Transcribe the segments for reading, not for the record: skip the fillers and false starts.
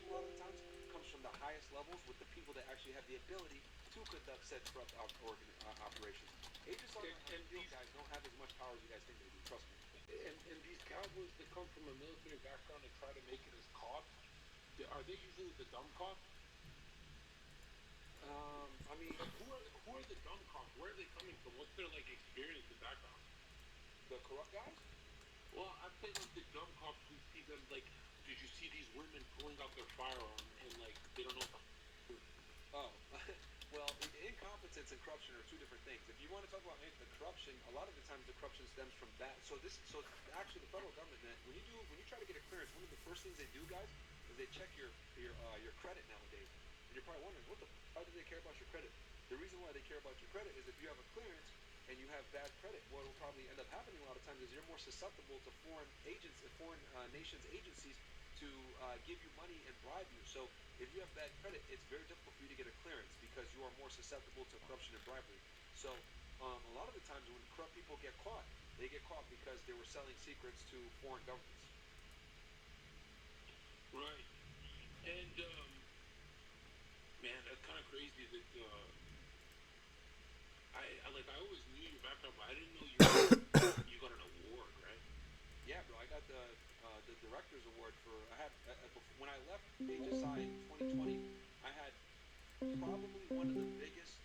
corruption a lot of the times comes from the highest levels with the people that actually have the ability to conduct said corrupt operations. Agents on the field, guys, don't have as much power as you guys think they do. Trust me. And these cowboys that come from a military background and try to make it as cops, are they usually the dumb cops? I mean, Who are the dumb cops? Where are they coming from? What's their like experience and background? the corrupt guys. Well, I'm saying like the dumb cops. We see them like. Did you see these women pulling out their firearm and like they don't know what to do? Oh, well, incompetence and corruption are two different things. If you want to talk about the corruption, a lot of the times the corruption stems from that. So actually the federal government, man, when you try to get a clearance, one of the first things they do, guys, is they check your credit nowadays. And you're probably wondering, why do they care about your credit? The reason why they care about your credit is if you have a clearance and you have bad credit, what will probably end up happening a lot of times is you're more susceptible to foreign agents, foreign nations, agencies to give you money and bribe you. So if you have bad credit, it's very difficult for you to get a clearance because you are more susceptible to corruption and bribery. So a lot of the times when corrupt people get caught, they get caught because they were selling secrets to foreign governments. Right. And man, that's kind of crazy that I always knew your background, but I didn't know you got an award, right? Yeah, bro, I got the director's award for when I left HSI in 2020. I had probably one of the biggest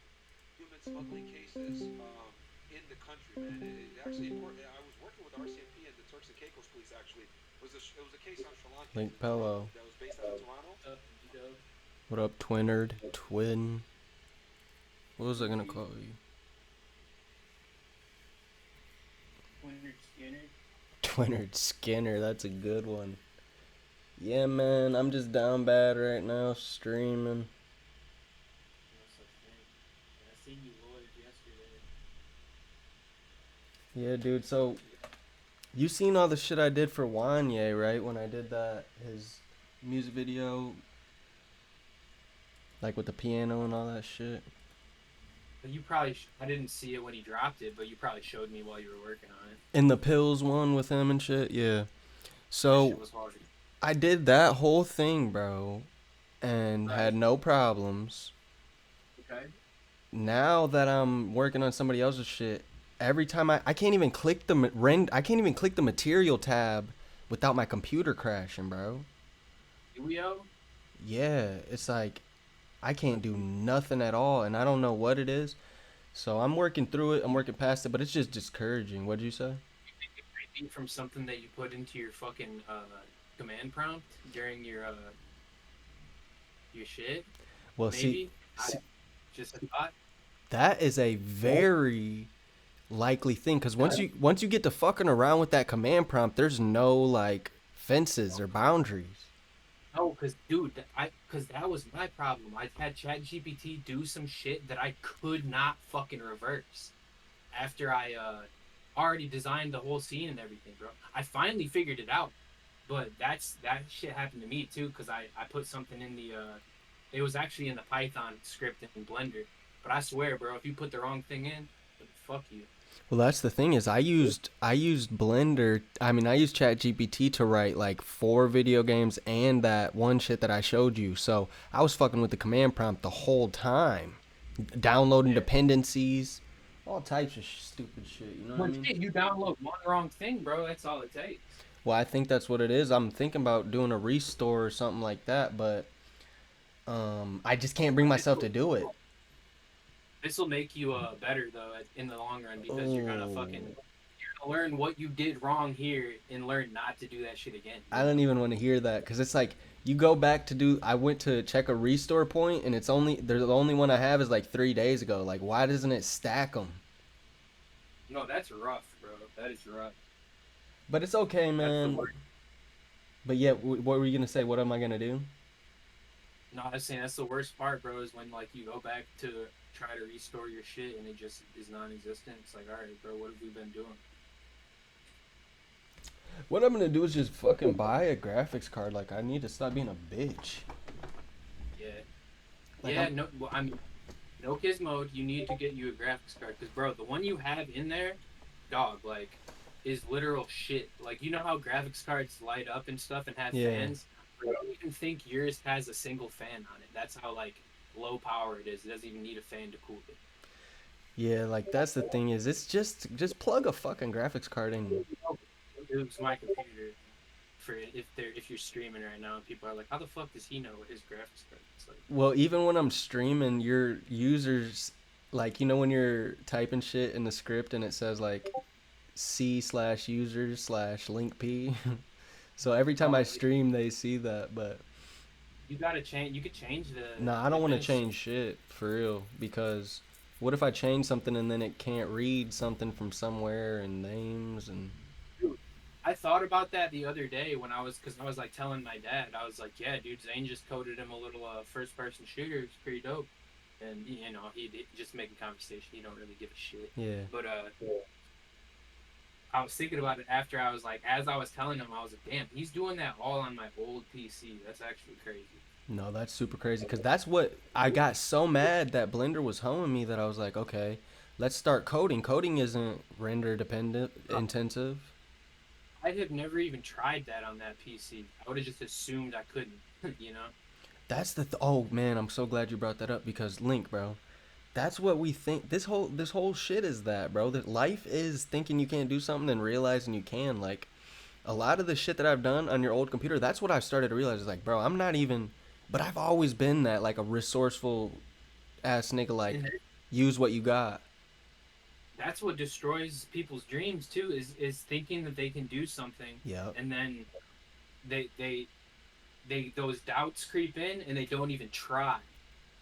human smuggling cases in the country, man. Actually, I was working with RCMP and the Turks and Caicos police. Actually, it was a case on Sri Lanka Link Pello. that was based out of Toronto. What up, Twinard? Twin. What was I gonna call you? Twinard Skinner. That's a good one. Yeah, man. I'm just down bad right now, streaming. Yeah, dude. So, you seen all the shit I did for Wanye, right? When I did his music video, like with the piano and all that shit. You probably, I didn't see it when he dropped it, but you probably showed me while you were working on it. In the Pills one with him and shit, yeah. That So, shit was hard. I did that whole thing, bro, and Right. had no problems. Okay. Now that I'm working on somebody else's shit, every time I can't even click I can't even click the material tab without my computer crashing, bro. Julio? Yeah, it's like I can't do nothing at all, and I don't know what it is. So I'm working through it. I'm working past it, but it's just discouraging. What'd you say? You think it might be from something that you put into your fucking command prompt during your shit? Well, Maybe. Just a thought. that is a very likely thing because once you get to fucking around with that command prompt, there's no like fences or boundaries. No, because dude, because that was my problem. I had ChatGPT do some shit that I could not fucking reverse after I already designed the whole scene and everything, bro. I finally figured it out, but that shit happened to me too because I put something in the it was actually in the Python script in Blender, but I swear, bro, if you put the wrong thing in, fuck you. Well, that's the thing is I used Blender. I mean, I used ChatGPT to write like 4 video games and that one shit that I showed you. So I was fucking with the command prompt the whole time, downloading dependencies, all types of stupid shit. You know what I mean? Shit, you download one wrong thing, bro. That's all it takes. Well, I think that's what it is. I'm thinking about doing a restore or something like that, but I just can't bring myself to do it. This will make you better though in the long run because you're gonna learn what you did wrong here and learn not to do that shit again. I don't even want to hear that because it's like you go back to do. I went to check a restore point and the only one I have is like 3 days ago. Like, why doesn't it stack them? No, that's rough, bro. That is rough. But it's okay, man. But yeah, what were you gonna say? What am I gonna do? No, I was saying that's the worst part, bro. Is when like you go back to try to restore your shit and it just is non-existent. It's like, all right, bro, what have we been doing? What I'm gonna do is just fucking buy a graphics card. Like, I need to stop being a bitch. Yeah. Like, yeah. No. Well, I mean, no kiss mode. You need to get you a graphics card because, bro, the one you have in there, dog, like, is literal shit. Like, you know how graphics cards light up and stuff and have fans. I don't even think yours has a single fan on it. That's how like low power it is. It doesn't even need a fan to cool it. Yeah, like that's the thing is it's just plug a fucking graphics card in. It was my computer for if you're streaming right now and people are like, how the fuck does he know what his graphics card is like? Well, even when I'm streaming, your users, like you know when you're typing shit in the script and it says like C/users/link p. So every time I Oh, stream, they see that. But you gotta change. You could change the nah, I don't want to events. change shit for real because what if I change something and then it can't read something from somewhere and names and Dude, I thought about that the other day when because I was like telling my dad, I was like, yeah, dude, Zane just coded him a little first person shooter. It's pretty dope. And you know, he just making conversation. He don't really give a shit. yeah. But I was thinking about it after I was like, as I was telling him, I was like, damn, he's doing that all on my old PC. That's actually crazy. No, that's super crazy because that's what I got so mad that Blender was homing me that I was like, okay, let's start coding. Coding isn't render dependent intensive. I have never even tried that on that PC. I would have just assumed I couldn't, you know? That's oh man, I'm so glad you brought that up because Link, bro, that's what we think. This whole shit is that, bro. That life is thinking you can't do something and realizing you can. Like a lot of the shit that I've done on your old computer, that's what I've started to realize. Is like, bro, I'm not even. But I've always been that like a resourceful ass nigga. Like, And use what you got. that's what destroys people's dreams too, is thinking that they can do something Yep. and then they they those doubts creep in and they don't even try.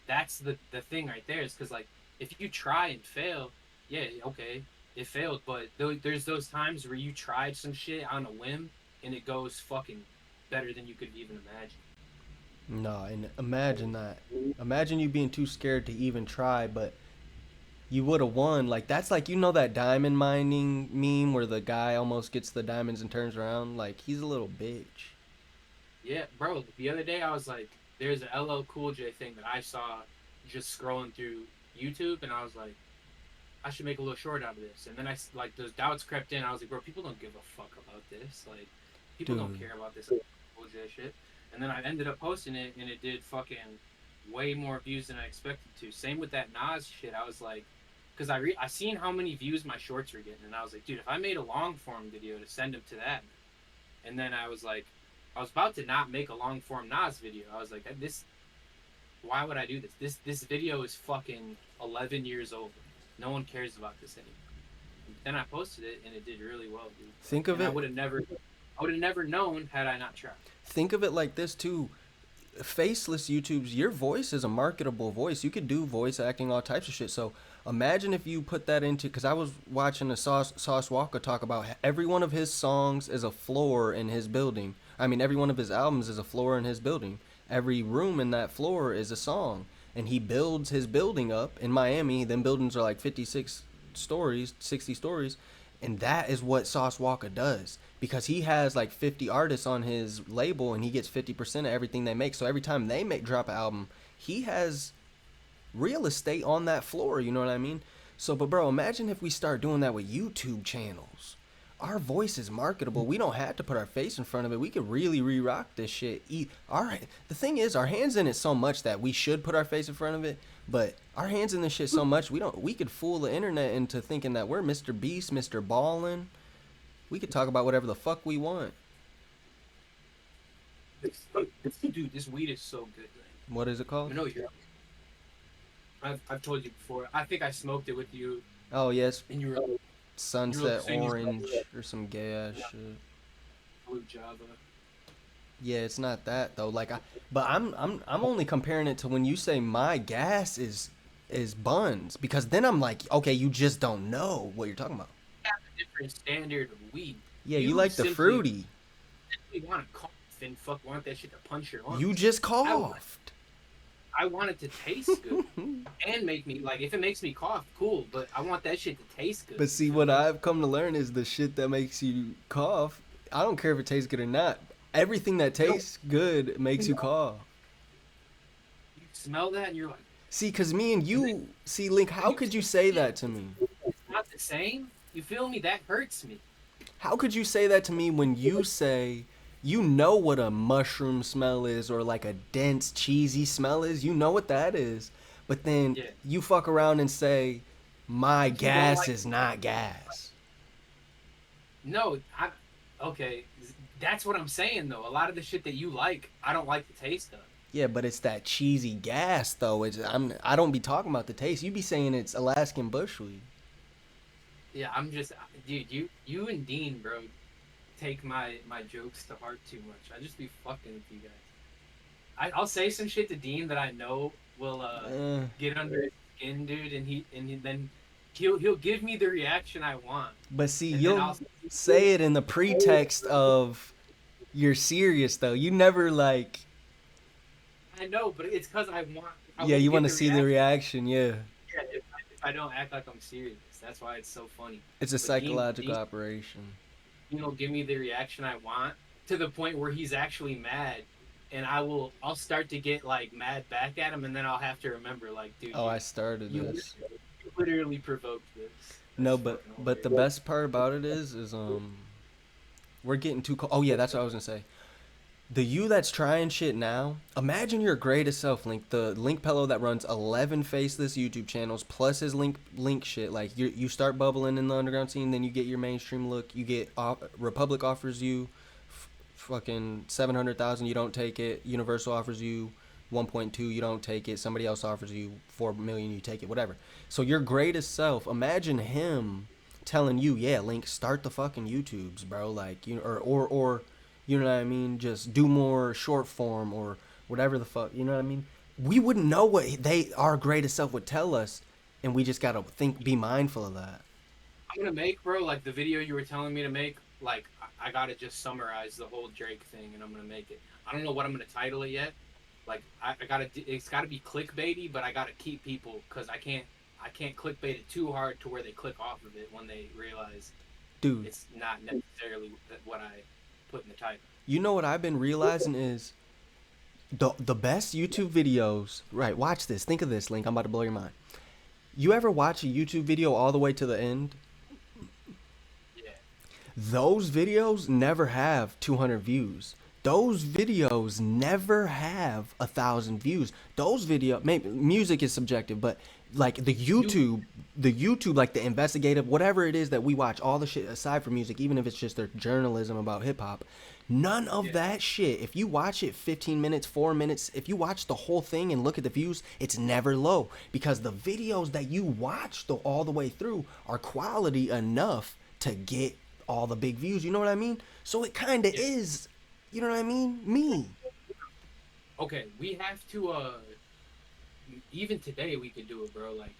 That's the thing right there is because like if you try and fail, yeah, okay, it failed, but there's those times where you tried some shit on a whim and it goes fucking better than you could even imagine. No, and imagine that. Imagine you being too scared to even try, but you would have won. Like that's like you know that diamond mining meme where the guy almost gets the diamonds and turns around. Like he's a little bitch. Yeah, bro. The other day I was like, there's an LL Cool J thing that I saw just scrolling through YouTube, and I was like, I should make a little short out of this. And then like those doubts crept in. I was like, bro, people don't give a fuck about this. Like, people don't Dude. care about this Cool J shit. And then I ended up posting it, and it did fucking way more views than I expected to. Same with that Nas shit. I was like, because I seen how many views my shorts were getting, and I was like, dude, if I made a long form video to send him to that, and then I was like, I was about to not make a long form Nas video. I was like, this, why would I do this? This video is fucking 11 years old. No one cares about this anymore. And then I posted it, and it did really well, dude. Think of And it. I would have never known had I not tried. Think of it like this too. Faceless YouTubes, your voice is a marketable voice. You could do voice acting, all types of shit. So imagine if you put that into, because I was watching a Sauce Walker talk about every one of his songs is a floor in his building. I mean, every one of his albums is a floor in his building. Every room in that floor is a song. And he builds his building up in Miami. Then buildings are like 56 stories, 60 stories. And that is what Sauce Walker does because he has like 50 artists on his label and he gets 50% of everything they make. So every time they drop an album, he has real estate on that floor, you know what I mean? So but bro, imagine if we start doing that with YouTube channels. Our voice is marketable. We don't have to put our face in front of it. We could really re-rock this shit. All right. The thing is, our hands in it so much that we should put our face in front of it. But our hands in this shit so much we could fool the internet into thinking that we're Mr. Beast, Mr. Ballin. We could talk about whatever the fuck we want. Dude, this weed is so good, man. What is it called? I know you're. I've told you before. I think I smoked it with you, Oh yes, and you were Sunset saying you smoked Orange it. or some gay ass shit. Blue Java. Yeah, it's not that though. But I'm only comparing it to when you say my gas is buns because then I'm like, okay, you just don't know what you're talking about. Have a different standard of weed. Yeah, you like the fruity. You want to cough and want that shit to punch your lungs. You just coughed. I want it to taste good and make me like if it makes me cough, cool. But I want that shit to taste good. But see, what I've come to learn is the shit that makes you cough. I don't care if it tastes good or not. Everything that tastes good makes you cough. You smell that and you're like, See, cause me and you, see, Link, how could you say that to me? it's not the same. You feel me? That hurts me. How could you say that to me when you say You know what a mushroom smell is, or like a dense cheesy smell is. You know what that is. But then Yeah. you fuck around and say, my Like you don't gas like. is not gas. No, okay. That's what I'm saying though. A lot of the shit that you like, I don't like the taste of. Yeah, but it's that cheesy gas though. I don't be talking about the taste. You be saying it's Alaskan bushweed. Yeah, I'm just, dude. You and Dean, bro, take my jokes to heart too much. I just be fucking with you guys. I'll say some shit to Dean that I know will Eh. get under his skin, dude, then he'll give me the reaction I want, But see, and then you'll I'll say it in the pretext of you're serious though. You never like, I know, but it's because I yeah, won't you want get to the see the reaction. reaction. Yeah, Yeah, if I don't act like I'm serious, that's why it's so funny. it's a But psychological operation. Dean will give me the reaction I want to the point where he's actually mad, and I'll start to get like mad back at him, and then I'll have to remember like, dude, Oh, I started you this. you literally provoked this. That's No, but fucking the hilarious. best part about it is we're getting too. Oh yeah, that's what I was gonna say. The you that's trying shit now, imagine your greatest self, Link. The Link Pello that runs 11 faceless YouTube channels plus his Link shit. Like you start bubbling in the underground scene, then you get your mainstream look. You get Republic offers you fucking 700,000, you don't take it. Universal offers you 1.2, you don't take it. Somebody else offers you 4 million, you take it. Whatever. So your greatest self, imagine him telling you, yeah, Link, start the fucking YouTubes, bro. Like you or you know what I mean? Just do more short form or whatever the fuck. You know what I mean? We wouldn't know what our greatest self would tell us, and we just gotta be mindful of that. I'm gonna make, bro, like the video you were telling me to make. Like I gotta just summarize the whole Drake thing, and I'm gonna make it. I don't know what I'm gonna title it yet. Like I gotta, it's gotta be clickbaity, but I gotta keep people because I can't clickbait it too hard to where they click off of it when they realize Dude, it's not necessarily what I put in the title. you know what I've been realizing is the best YouTube videos. Right, watch this. Think of this, Link. I'm about to blow your mind. You ever watch a YouTube video all the way to the end? Yeah, Those videos never have 200 views. Those videos never have 1,000 views. Those maybe music is subjective, but like the YouTube, like the investigative, whatever it is that we watch, all the shit aside from music, even if it's just their journalism about hip hop, none of yeah, that shit. If you watch it 15 minutes, 4 minutes, if you watch the whole thing and look at the views, it's never low because the videos that you watch all the way through are quality enough to get all the big views. You know what I mean? So it kind of yeah. is, you know what I mean? Me. Okay, we have to. Even today we could do it, bro. Like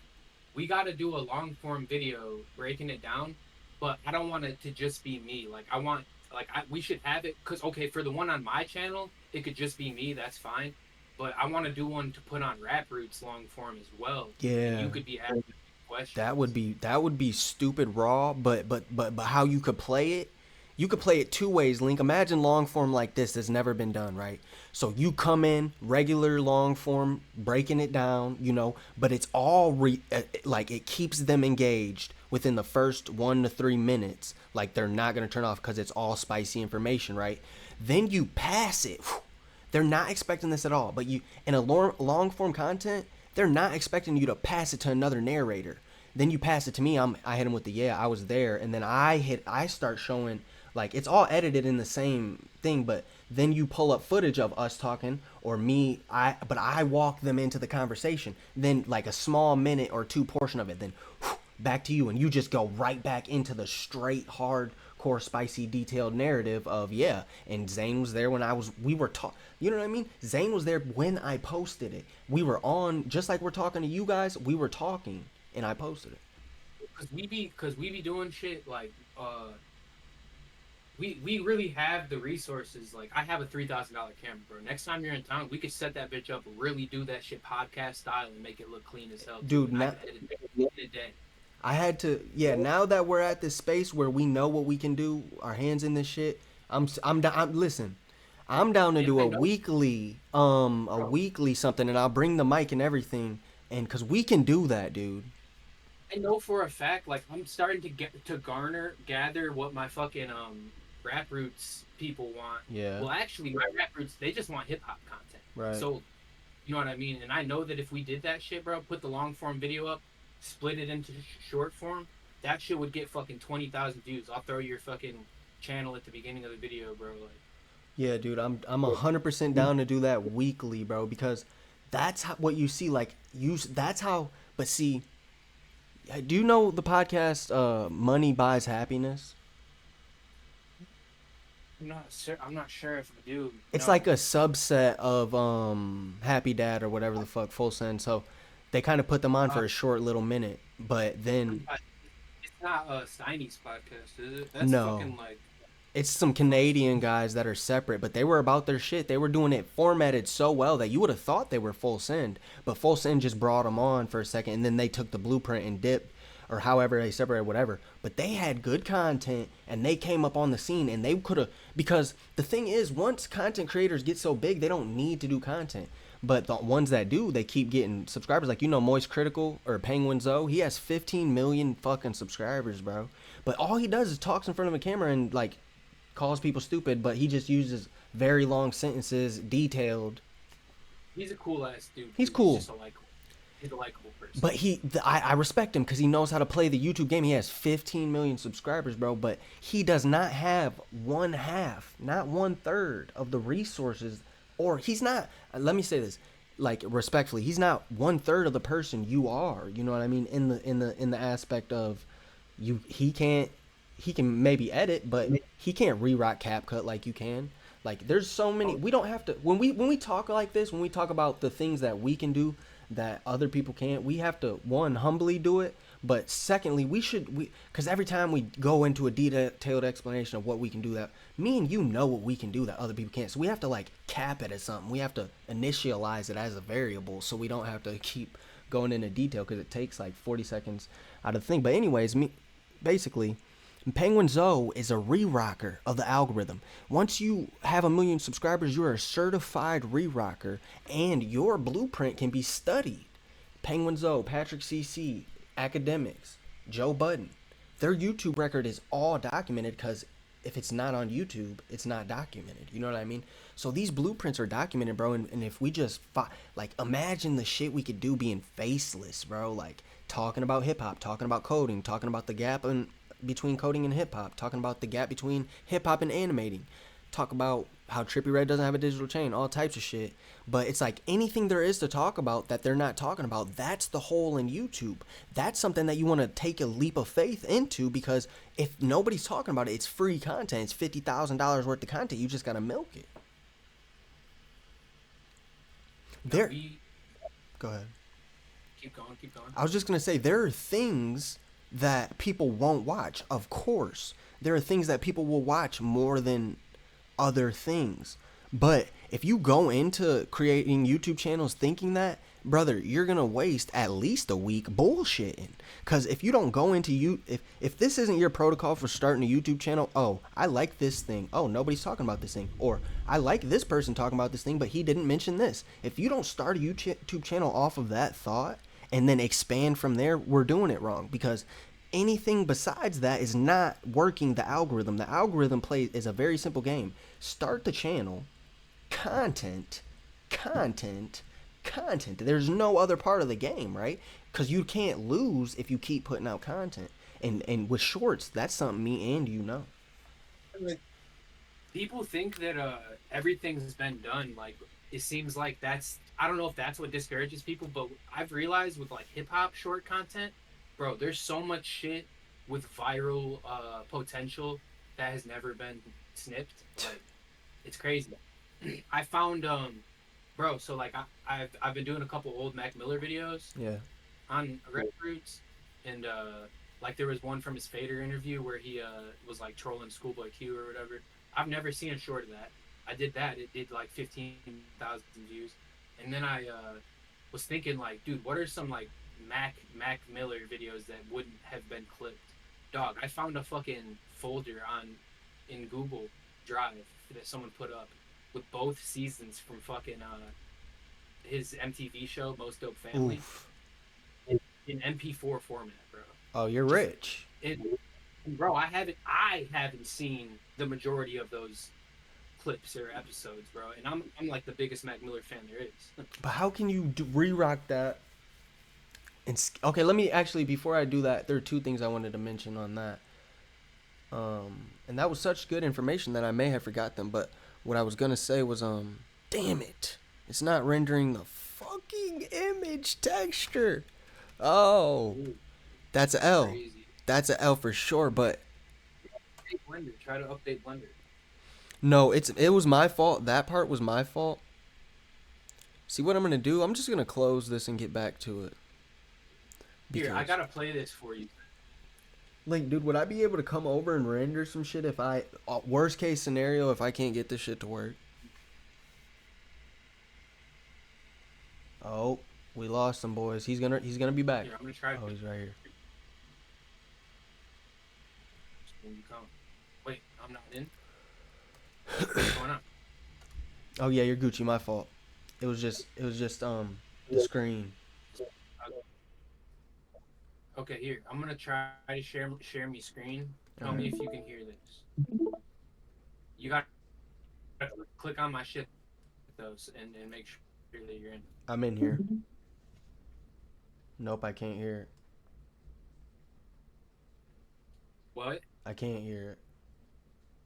we got to do a long form video breaking it down, but I don't want it to just be me. Like I want, like we should have it because okay, for the one on my channel, it could just be me. That's fine. But I want to do one to put on Rap Roots long form as well, and Yeah. you could be asking That questions. would be stupid raw, but how you could play it, you could play it two ways, Link. Imagine long form like this that's never been done, right? So you come in regular long form, breaking it down, but it's all like it keeps them engaged within the first 1 to 3 minutes. Like they're not gonna turn off because it's all spicy information, right? Then you pass it. They're not expecting this at all. But you in a long form content, they're not expecting you to pass it to another narrator. Then you pass it to me. I hit him with the yeah, I was there, and then I start showing like it's all edited in the same thing, but then you pull up footage of us talking or me. But I walk them into the conversation. Then like a small minute or two portion of it. Then back to you, and you just go right back into the straight hardcore spicy detailed narrative of yeah. And Zane was there when we were talking. You know what I mean? Zane was there when I posted it. We were on just like we're talking to you guys. We were talking, and I posted it. Because we be doing shit like we really have the resources. Like I have a $3,000 camera, bro. Next time you're in town, we could set that bitch up, really do that shit podcast style, and make it look clean as hell too. Dude, And I now could edit it in a day. I had to, yeah. Now that we're at this space where we know what we can do, our hands in this shit. Listen, I'm down to Yeah, do I a know, bro. weekly something, and I'll bring the mic and everything, and cause we can do that, dude. I know for a fact, like I'm starting to gather what my fucking rap roots people want. Yeah. Well, actually, my rap roots, they just want hip hop content. Right. So, you know what I mean? And I know that if we did that shit, bro, put the long form video up, split it into short form, that shit would get fucking 20,000 views. I'll throw your fucking channel at the beginning of the video, bro. Like, Yeah, dude, I'm 100% down to do that weekly, bro, because that's what you see. Like that's how. But see, do you know the podcast "Money Buys Happiness"? I'm not sure if I do. It's No. like a subset of Happy Dad or whatever the fuck, Full Send. So they kind of put them on for a short little minute, but then It's not Steiny's podcast, is it? That's no. fucking like. It's some Canadian guys that are separate, but they were about their shit. They were doing it formatted so well that you would have thought they were Full Send, but Full Send just brought them on for a second, and then they took the blueprint and dipped, or however they separated, whatever. But they had good content, and they came up on the scene, and they could have, because the thing is, once content creators get so big, they don't need to do content. But the ones that do, they keep getting subscribers. Like, you know, Moist Critical or Penguin Zoe, he has 15 million fucking subscribers, bro. But all he does is talks in front of a camera and, like, calls people stupid, but he just uses very long sentences, detailed. He's a cool ass dude. He's cool. He's a likable person. But I respect him because he knows how to play the YouTube game. He has 15 million subscribers, bro, but he does not have one half, not 1/3 of the resources, or he's not, let me say this, like, respectfully, he's not 1/3 of the person you are, you know what I mean, in the aspect of he can maybe edit, but he can't rewrite CapCut like you can. Like, there's so many. We don't have to, when we talk like this, when we talk about the things that we can do that other people can't, we have to, one, humbly do it, but secondly, because every time we go into a detailed explanation of what we can do, that me and you know what we can do that other people can't, so we have to, like, cap it as something. We have to initialize it as a variable so we don't have to keep going into detail because it takes like 40 seconds out of the thing. But anyways, basically, Penguin Zoe is a re-rocker of the algorithm. Once you have 1 million subscribers, you're a certified re-rocker, and your blueprint can be studied. Penguin Zoe, Patrick CC, Academics, Joe Budden. Their YouTube record is all documented because if it's not on YouTube, it's not documented. You know what I mean? So these blueprints are documented, bro, and if we just, like, imagine the shit we could do being faceless, bro, like, talking about hip-hop, talking about coding, talking about the gap between coding and hip-hop, talking about the gap between hip-hop and animating, talk about how Trippie Redd doesn't have a digital chain, all types of shit. But it's like anything there is to talk about that they're not talking about, that's the hole in YouTube. That's something that you want to take a leap of faith into, because if nobody's talking about it, it's free content. It's $50,000 worth of content. You just got to milk it. Go ahead. Keep going. I was just going to say, there are things that people won't watch. Of course, there are things that people will watch more than other things. But if you go into creating YouTube channels thinking that, brother, you're going to waste at least a week bullshitting. Because if you don't go into if this isn't your protocol for starting a YouTube channel, oh, I like this thing. Oh, nobody's talking about this thing. Or I like this person talking about this thing, but he didn't mention this. If you don't start a YouTube channel off of that thought and then expand from there, we're doing it wrong. Because anything besides that is not working the algorithm. The algorithm is a very simple game. Start the channel, content. There's no other part of the game, right? Because you can't lose if you keep putting out content. And with shorts, that's something me and you know. People think that everything's been done. Like, it seems like I don't know if that's what discourages people, but I've realized with, like, hip-hop short content, bro, there's so much shit with viral potential that has never been snipped. Like, it's crazy. I found bro, so, like, I've been doing a couple old Mac Miller videos. Yeah. On Red Roots, and like, there was one from his Fader interview where he was, like, trolling Schoolboy Q or whatever. I've never seen a short of that. I did that. It did like 15,000 views, and then I was thinking, like, dude, what are some, like, Mac Miller videos that wouldn't have been clipped? Dog, I found a fucking folder in Google Drive that someone put up with both seasons from fucking his MTV show Most Dope Family. Oof. In MP4 format, bro. Oh, you're rich. Bro, I haven't seen the majority of those clips or episodes, bro. And I'm like the biggest Mac Miller fan there is. But how can you re-rock that? Okay, let me actually, before I do that, there are two things I wanted to mention on that. And that was such good information that I may have forgot them. But what I was gonna say was, damn it, it's not rendering the fucking image texture. Oh, Ooh, that's an L. crazy. That's an L for sure. But Update Blender. Try to update Blender. no, it was my fault. That part was my fault. See what I'm gonna do? I'm just gonna close this and get back to it. Here, I gotta play this for you. Like, dude, would I be able to come over and render some shit if I, worst case scenario, if I can't get this shit to work? Oh, we lost some boys. He's gonna be back. Here, I'm gonna try. Oh, he's right here. When you come. Wait, I'm not in. What's going on? Oh yeah, you're Gucci. My fault. It was just the screen. Okay, here. I'm gonna try to share me screen. Tell me if you can hear this. You got to click on my shit those and make sure that you're in. I'm in here. Nope, I can't hear it. What? I can't hear it.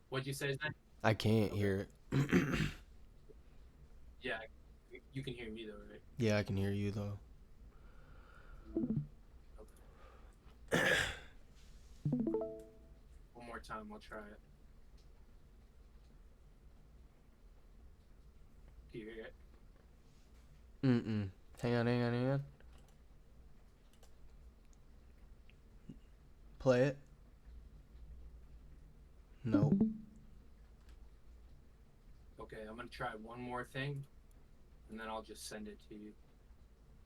What'd you say? I can't hear it. Yeah, you can hear me though, right? Yeah, I can hear you though. One more time, I'll try it. Do you hear it? Hang on. Play it. Nope. Okay, I'm gonna try one more thing, and then I'll just send it to you.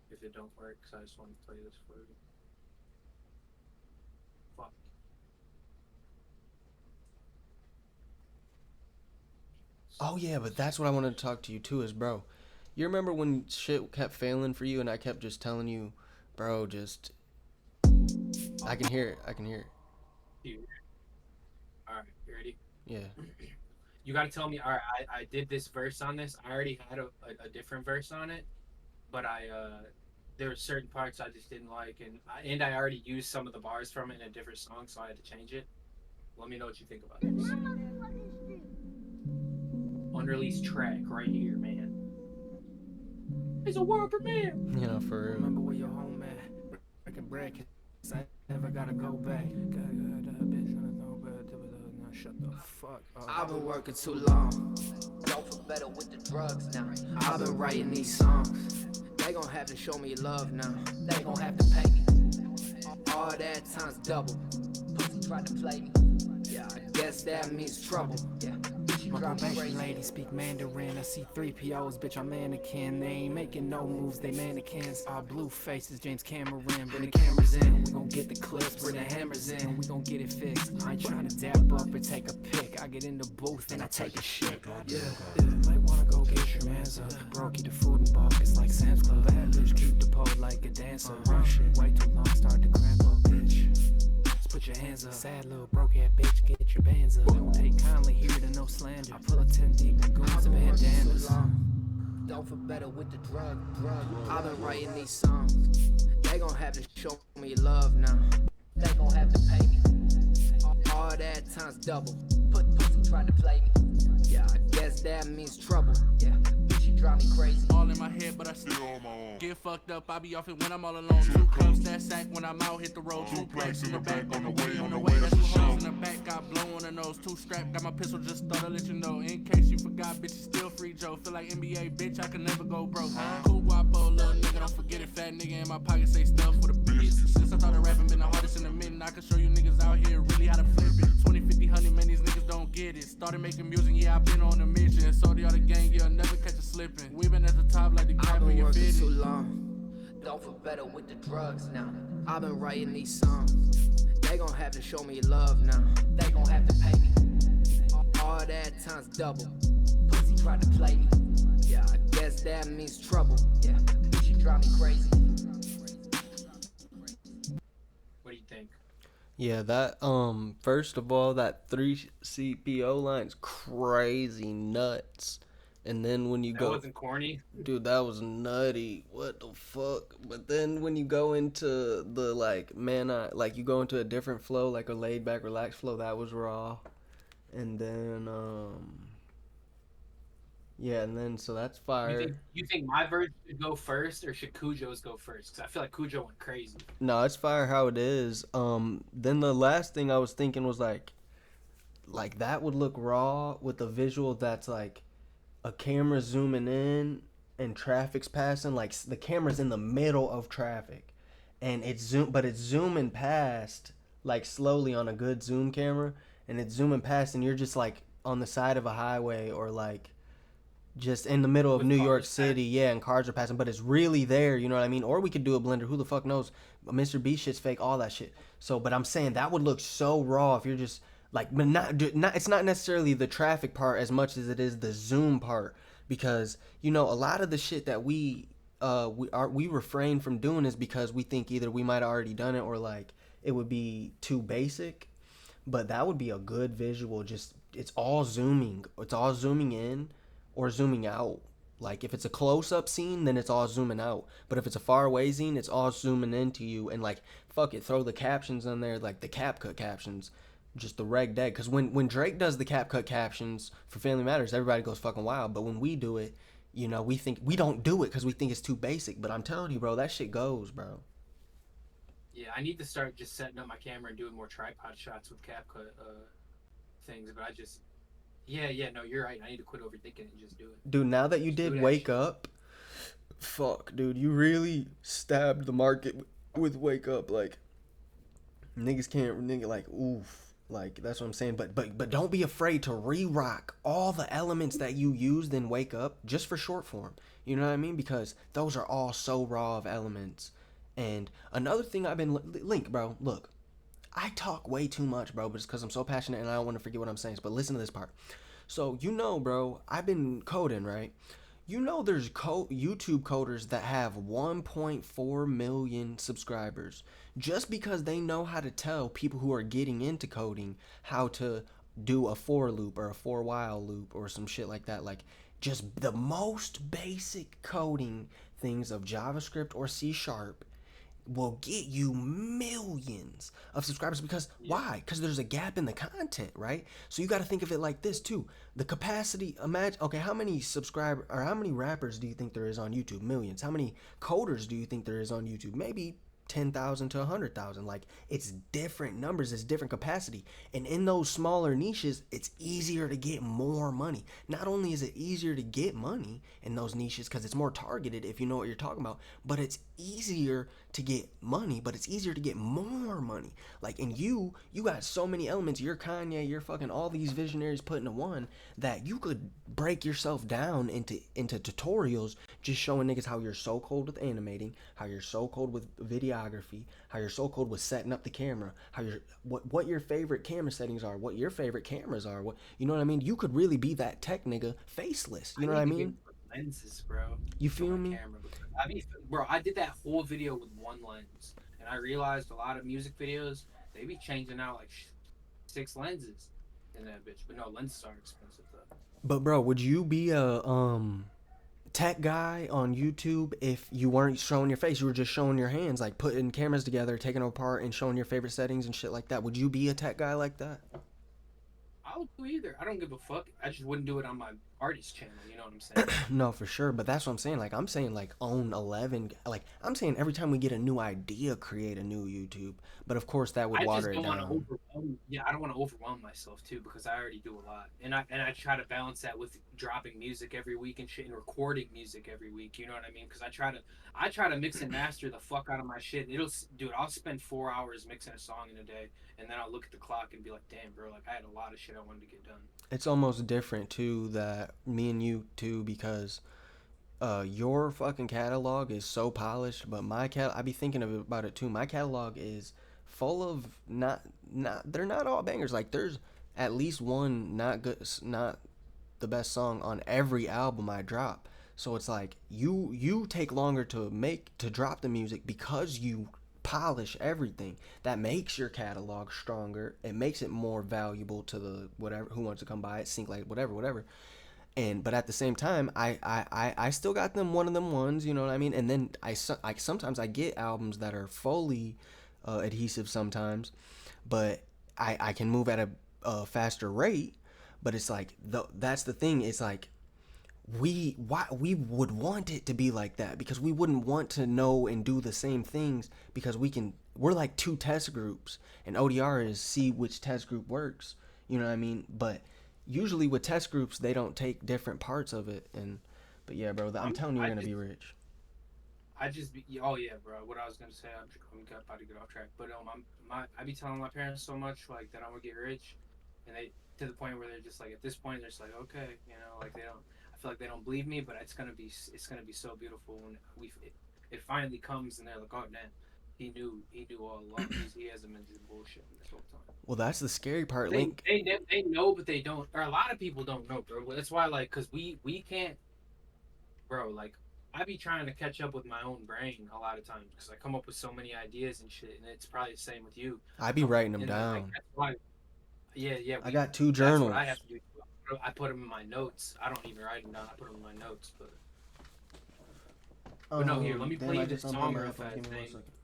If it don't work, cause I just want to play this for you. Fuck. Oh yeah, but that's what I wanted to talk to you too is, bro. You remember when shit kept failing for you and I kept just telling you, bro, just I can hear it. Alright, you ready? Yeah. You gotta tell me, alright, I did this verse on this. I already had a different verse on it, but there were certain parts I just didn't like, and I already used some of the bars from it in a different song, so I had to change it. Let me know what you think about this. Unreleased track right here, man. It's a world premiere. Yeah, for real. Remember where your home at? Breaking bread, 'cause I never gotta go back. Now shut the fuck up. I've been working too long. Don't feel better with the drugs now. I've been writing these songs. They gon' have to show me love now. They gon' have to pay me. All that times double. Pussy tried to play me. Yeah, I guess that means trouble. Yeah. My probation lady speak Mandarin. I see 3POs, bitch, I'm mannequin. They ain't making no moves, they mannequins. All blue faces, James Cameron. Bring the cameras in, we gon' get the clips. Bring the hammers in, we gon' get it fixed. I ain't trying to dap up or take a pic. I get in the booth and I take a shit. Yeah, might wanna go get your mans up. Bro, keep the food in bulk, it's like Sam's Club. Bad bitch, keep the pole like a dancer. Run shit, way too long, start to cramp up, bitch. Put your hands up. Sad little broke ass bitch, get your bands up. Don't take kindly here to no slander. I pull up 10 deep and goons and bandanas. Don't feel better with the drug. I've been writing these songs. They gon' have to show me love now. They gon' have to pay me. All that times double. Pussy tried to play me. Yeah, I guess that means trouble. Yeah, she drive me crazy. All in my head, but I still on my own. Get fucked up, I be off it when I'm all alone. 2 cups, that sack when I'm out, hit the road. 2 plaques in the back, on the way, that's 2 holes in the back, got blow on the nose. 2 strap, got my pistol, just thought I'd let you know. In case you forgot, bitch, it's still free Joe. Feel like NBA, bitch, I can never go broke. Cool guapo, little nigga, don't forget it. Fat nigga in my pocket, say stuff for the bitch. Since I started rapping, been the hardest in a minute. I can show you niggas out here really how to flip it. 20, 50, 100, man, these niggas don't get it. Started making music, yeah, I've been on a mission. So the other gang, you'll never catch us slipping. We been at the top like the cap when you're fitted. Too long. Don't feel better with the drugs now. I've been writing these songs. They gon' have to show me love now. They gon' have to pay me. All that times double. Pussy tried to play me. Yeah, I guess that means trouble. Yeah, she drive me crazy. What do you think? Yeah, that first of all, that 3 CPO line's crazy nuts. And then when you That go, wasn't corny. dude, that was nutty. What the fuck? But then when you go into the like, man, like you go into a different flow, like a laid back, relaxed flow, that was raw. And then yeah, and then so that's fire. You think my version should go first or should Cujo's go first? Because I feel like Cujo went crazy. No, it's fire how it is. Then the last thing I was thinking was like that would look raw with a visual that's like a camera zooming in and traffic's passing, like the camera's in the middle of traffic and it's zooming past like slowly on a good zoom camera, and it's zooming past and you're just like on the side of a highway or like just in the middle of With New York cars City, passing. yeah, and cars are passing, but it's really there, you know what I mean? Or we could do a blender, who the fuck knows? Mr. B shit's fake, all that shit. So, but I'm saying that would look so raw if you're just like, but not it's not necessarily the traffic part as much as it is the zoom part, because you know a lot of the shit that we refrain from doing is because we think either we might have already done it or like it would be too basic. But that would be a good visual. Just it's all zooming. It's all zooming in or zooming out. Like if it's a close up scene, then it's all zooming out. But if it's a far away scene, it's all zooming into you. And like fuck it, throw the captions on there, like the CapCut captions, just the reg dead. Because when Drake does the CapCut captions for Family Matters, everybody goes fucking wild. But when we do it, you know, we think we don't do it because we think it's too basic. But I'm telling you, bro, that shit goes, bro. Yeah, I need to start just setting up my camera and doing more tripod shots with CapCut things. But I just, yeah, no, you're right. I need to quit overthinking it and just do it. Dude, now that you Just do did that Wake shit. Up, fuck, dude, you really stabbed the market with Wake Up. Like niggas can't nigga like oof. Like that's what I'm saying. But don't be afraid to re-rock all the elements that you used in Wake Up just for short form. You know what I mean? Because those are all so raw of elements. And another thing I've been Link, bro. Look, I talk way too much, bro, but it's because I'm so passionate and I don't want to forget what I'm saying. But listen to this part. So you know, bro, I've been coding, right? You know, there's YouTube coders that have 1.4 million subscribers just because they know how to tell people who are getting into coding how to do a for loop or a for while loop or some shit like that. Like just the most basic coding things of JavaScript or C Sharp will get you millions of subscribers because Yeah. why? Because there's a gap in the content, right? So you got to think of it like this too. The capacity, imagine, okay, how many subscriber or how many rappers do you think there is on YouTube? Millions. How many coders do you think there is on YouTube? Maybe 10,000 to 100,000. Like it's different numbers, it's different capacity. And in those smaller niches, it's easier to get more money. Not only is it easier to get money in those niches because it's more targeted if you know what you're talking about, but it's easier to get money, but it's easier to get more money. Like, and you got so many elements. You're Kanye, you're fucking all these visionaries put into one that you could break yourself down into tutorials just showing niggas how you're so cold with animating, how you're so cold with videography, how you're so cold with setting up the camera, how you're what your favorite camera settings are, what your favorite cameras are, what you know what I mean? You could really be that tech nigga faceless. You I know what I need to get mean? lenses, bro, You for feel my me? camera. I mean, bro, I did that whole video with one lens, and I realized a lot of music videos they be changing out like 6 lenses in that bitch. But no, lenses are expensive though. But bro, would you be a tech guy on YouTube if you weren't showing your face? You were just showing your hands, like putting cameras together, taking them apart, and showing your favorite settings and shit like that. Would you be a tech guy like that? I would do either. I don't give a fuck. I just wouldn't do it on my artist channel. You know what I'm saying? No, for sure. But that's what I'm saying. Like I'm saying, like own 11. Like I'm saying, every time we get a new idea, create a new YouTube. But of course, that would I just water it don't want to down. overwhelm. Yeah, I don't want to overwhelm myself too because I already do a lot, and I try to balance that with dropping music every week and shit and recording music every week. You know what I mean? Because I try to mix and master the fuck out of my shit. Dude, I'll spend 4 hours mixing a song in a day, and then I'll look at the clock and be like, damn, bro, like I had a lot of shit I wanted to get done. It's almost different too that me and you too because your fucking catalog is so polished, but I be thinking about it too. My catalog is full of not they're not all bangers. Like there's at least one not good, not the best song on every album I drop. So it's like you take longer to drop the music because you polish everything. That makes your catalog stronger. It makes it more valuable to the whatever who wants to come by it, sync like whatever. And but at the same time, I still got them one of them ones, you know what I mean. And then I sometimes I get albums that are fully adhesive sometimes, but I can move at a faster rate. But it's like that's the thing. It's like we would want it to be like that because we wouldn't want to know and do the same things because we're like two test groups and ODR is see which test group works, you know what I mean. But usually with test groups they don't take different parts of it. And but yeah, bro, I'm telling you, you're gonna be rich. Oh yeah, bro. What I was gonna say, I'm about to get off track, but I be telling my parents so much like that I'm gonna get rich, and they to the point where they're just like at this point they're just like okay, you know, like they don't. I feel like they don't believe me, but it's gonna be so beautiful when it finally comes and they're like, oh damn, he knew all along. He hasn't been doing bullshit this whole time. Well, that's the scary part, They Link. they know, but they don't. Or a lot of people don't know, bro. That's why like because we can't, bro. Like I be trying to catch up with my own brain a lot of times because I come up with so many ideas and shit, and it's probably the same with you. I be writing them And then, like, down. that's why, yeah, I got two that's what journals. I have to do. I put them in my notes. I don't even write them down. I put them in my notes. But no, here, let me play you this song real fast.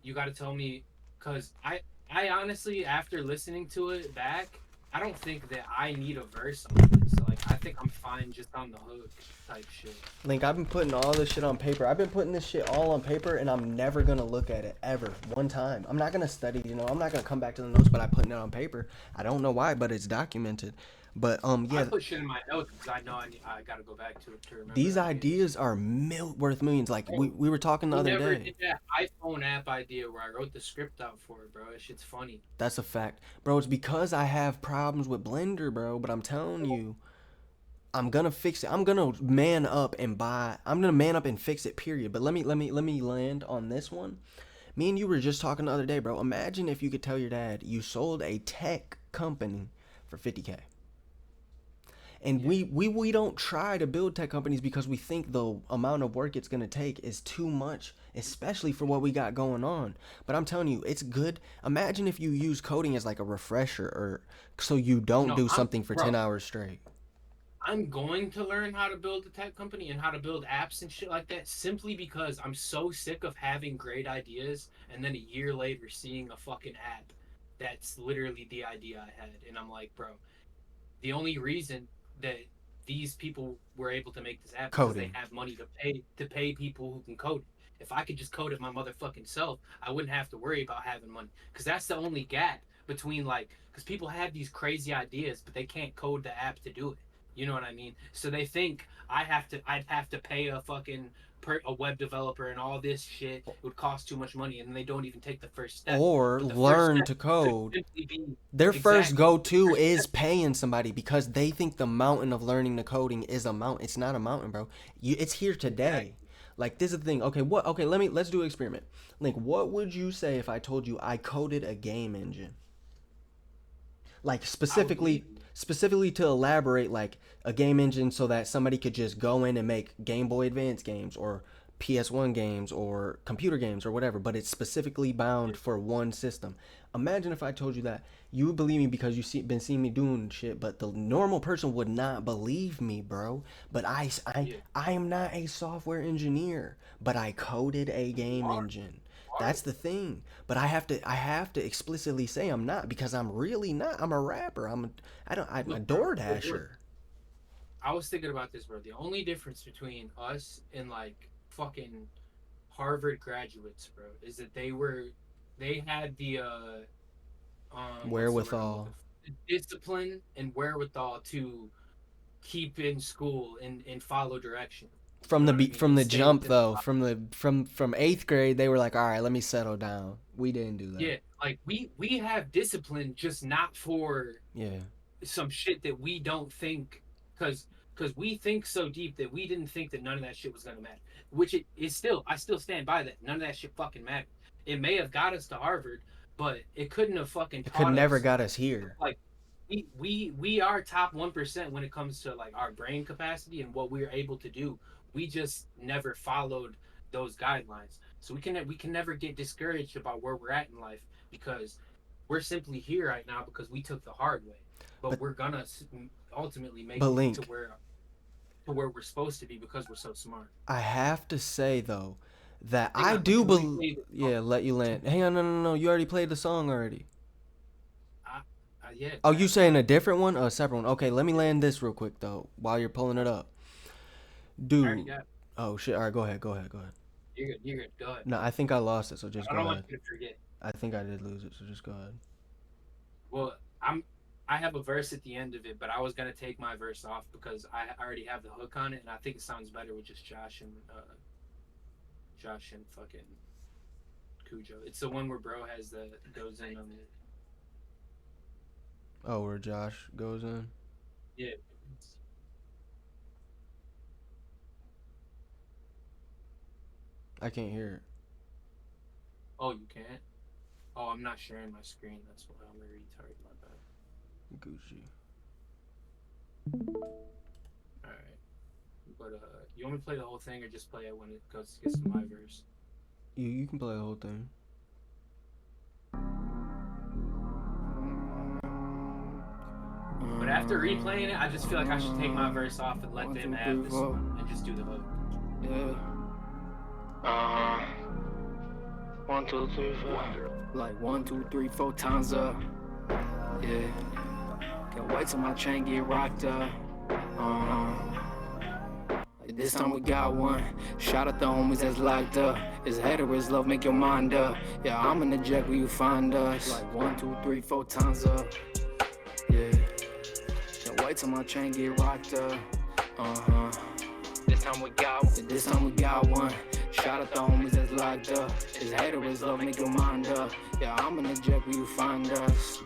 You got to tell me, cause I honestly, after listening to it back, I don't think that I need a verse on this. Like, I think I'm fine just on the hook type shit. Link, I've been putting all this shit on paper. I've been putting this shit all on paper, and I'm never gonna look at it ever one time. I'm not gonna study, you know. I'm not gonna come back to the notes, but I putting it on paper. I don't know why, but it's documented. But yeah, I put shit in my notes because I know I gotta go back to it to remember. These ideas are worth millions. Like we were talking the other day. Did that iPhone app idea where I wrote the script out for it, bro. That shit's funny. That's a fact, bro. It's because I have problems with Blender, bro. But I'm telling you, I'm gonna fix it. I'm gonna man up and buy. I'm gonna man up and fix it. Period. But let me land on this one. Me and you were just talking the other day, bro. Imagine if you could tell your dad you sold a tech company for $50K. And yeah. we don't try to build tech companies because we think the amount of work it's going to take is too much, especially for what we got going on. But I'm telling you, it's good. Imagine if you use coding as like a refresher or so you don't do something for 10 hours straight. I'm going to learn how to build a tech company and how to build apps and shit like that simply because I'm so sick of having great ideas and then a year later seeing a fucking app that's literally the idea I had. And I'm like, bro, the only reason that these people were able to make this app because they have money to pay people who can code it. If I could just code it my motherfucking self, I wouldn't have to worry about having money. Because that's the only gap between because people have these crazy ideas, but they can't code the app to do it. You know what I mean? So they think I'd have to pay a fucking a web developer and all this shit. It would cost too much money, and they don't even take the first step. Or learn to code. Their first go-to is paying somebody because they think the mountain of learning the coding is a mountain. It's not a mountain, bro. It's here today. Like, this is the thing. Okay, let's do an experiment. Like, what would you say if I told you I coded a game engine? Like, specifically to elaborate, like a game engine so that somebody could just go in and make Game Boy Advance games or PS1 games or computer games or whatever, but it's specifically bound for one system. Imagine if I told you that. You would believe me because you've been seeing me doing shit, but the normal person would not believe me, bro. But I am not a software engineer, but I coded a game engine. That's the thing. But I have to explicitly say I'm not because I'm really not. I'm a rapper. I'm a DoorDasher. I was thinking about this, bro. The only difference between us and like fucking Harvard graduates, bro, is that they had the wherewithal, discipline and wherewithal to keep in school and follow direction. From the jump though, from 8th grade, they were like, all right, let me settle down. We didn't do that. Yeah, like we have discipline, just not for some shit that we don't think because we think so deep that we didn't think that none of that shit was gonna matter. Which it is still. I still stand by that. None of that shit fucking mattered. It may have got us to Harvard, but it couldn't have fucking. It could never got us here. Like we are top 1% when it comes to like our brain capacity and what we're able to do. We just never followed those guidelines. So we can never get discouraged about where we're at in life, because we're simply here right now because we took the hard way. But But we're gonna ultimately make but it Link, to where we're supposed to be because we're so smart. I have to say though that Hang I on, but do you already believe. played it. Yeah, let you land. Hang on, no. You already played the song already. Yeah, Oh, you saying a different one or a separate one? Okay, let me land this real quick though while you're pulling it up, I already dude. got it. Oh shit! All right, go ahead. You're good. You're good. Go ahead. No, I think I lost it, so just I go don't want ahead. you to forget. I think I did lose it, so just go ahead. Well, I have a verse at the end of it, but I was gonna take my verse off because I already have the hook on it, and I think it sounds better with just Josh and fucking Cujo. It's the one where bro has the goes in on the Oh, where Josh goes in? yeah. I can't hear it. Oh, you can't. Oh, I'm not sharing my screen. That's why I'm a retard. My bad. Gucci. All right, but you want me to play the whole thing or just play it when it gets to my verse? You can play the whole thing. But after replaying it, I just feel like I should take my verse off and let them have this and just do the hook. Yeah. 1, 2, 3, 4. Like 1, 2, 3, 4 times up. Yeah. Can't wait till my chain get rocked up. This time we got one. Shout out the homies that's locked up. It's haters love, make your mind up. Yeah, I'm in the jet where you find us. Like 1, 2, 3, 4 times up. Yeah. Can't wait till my chain get rocked up. This time we got one. This time we got one. Shout out the homies that's locked up. It's haters love, make your mind up. Yeah, I'm in the jet where you find us.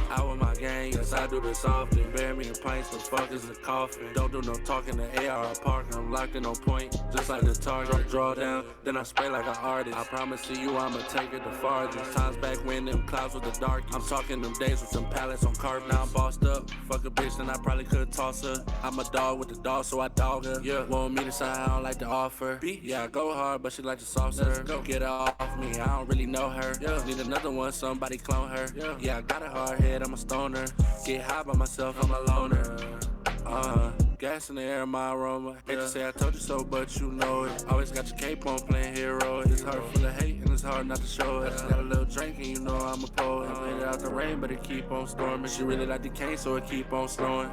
Out with my gang, yes I do this often. Bear me in pints, the fuck is the coffin. Don't do no talking to AR park, I'm locked in on point, just like the target. Draw down, then I spray like an artist. I promise to you I'ma take it the farthest. Times back when them clouds were the darkest. I'm talking them days with some pallets on carpet. Now I'm bossed up, fuck a bitch, then I probably could toss her. I'm a dog with the dog, so I dog her. Yeah, want me to sign, I don't like to offer. Yeah, I go hard, but she like to soft serve. Get her off me, I don't really know her. Need another one, somebody clone her. Yeah, I got a hard head, I'm a stoner. Get high by myself, I'm a loner. Gas in the air, my aroma. Hate to say I told you so, but you know it. Always got your cape on, playing hero. It's heart full of hate, and it's hard not to show it. I just got a little drink, and you know I'm a poet. I made it out the rain, but it keep on storming. She really like the cane, so it keep on snowing.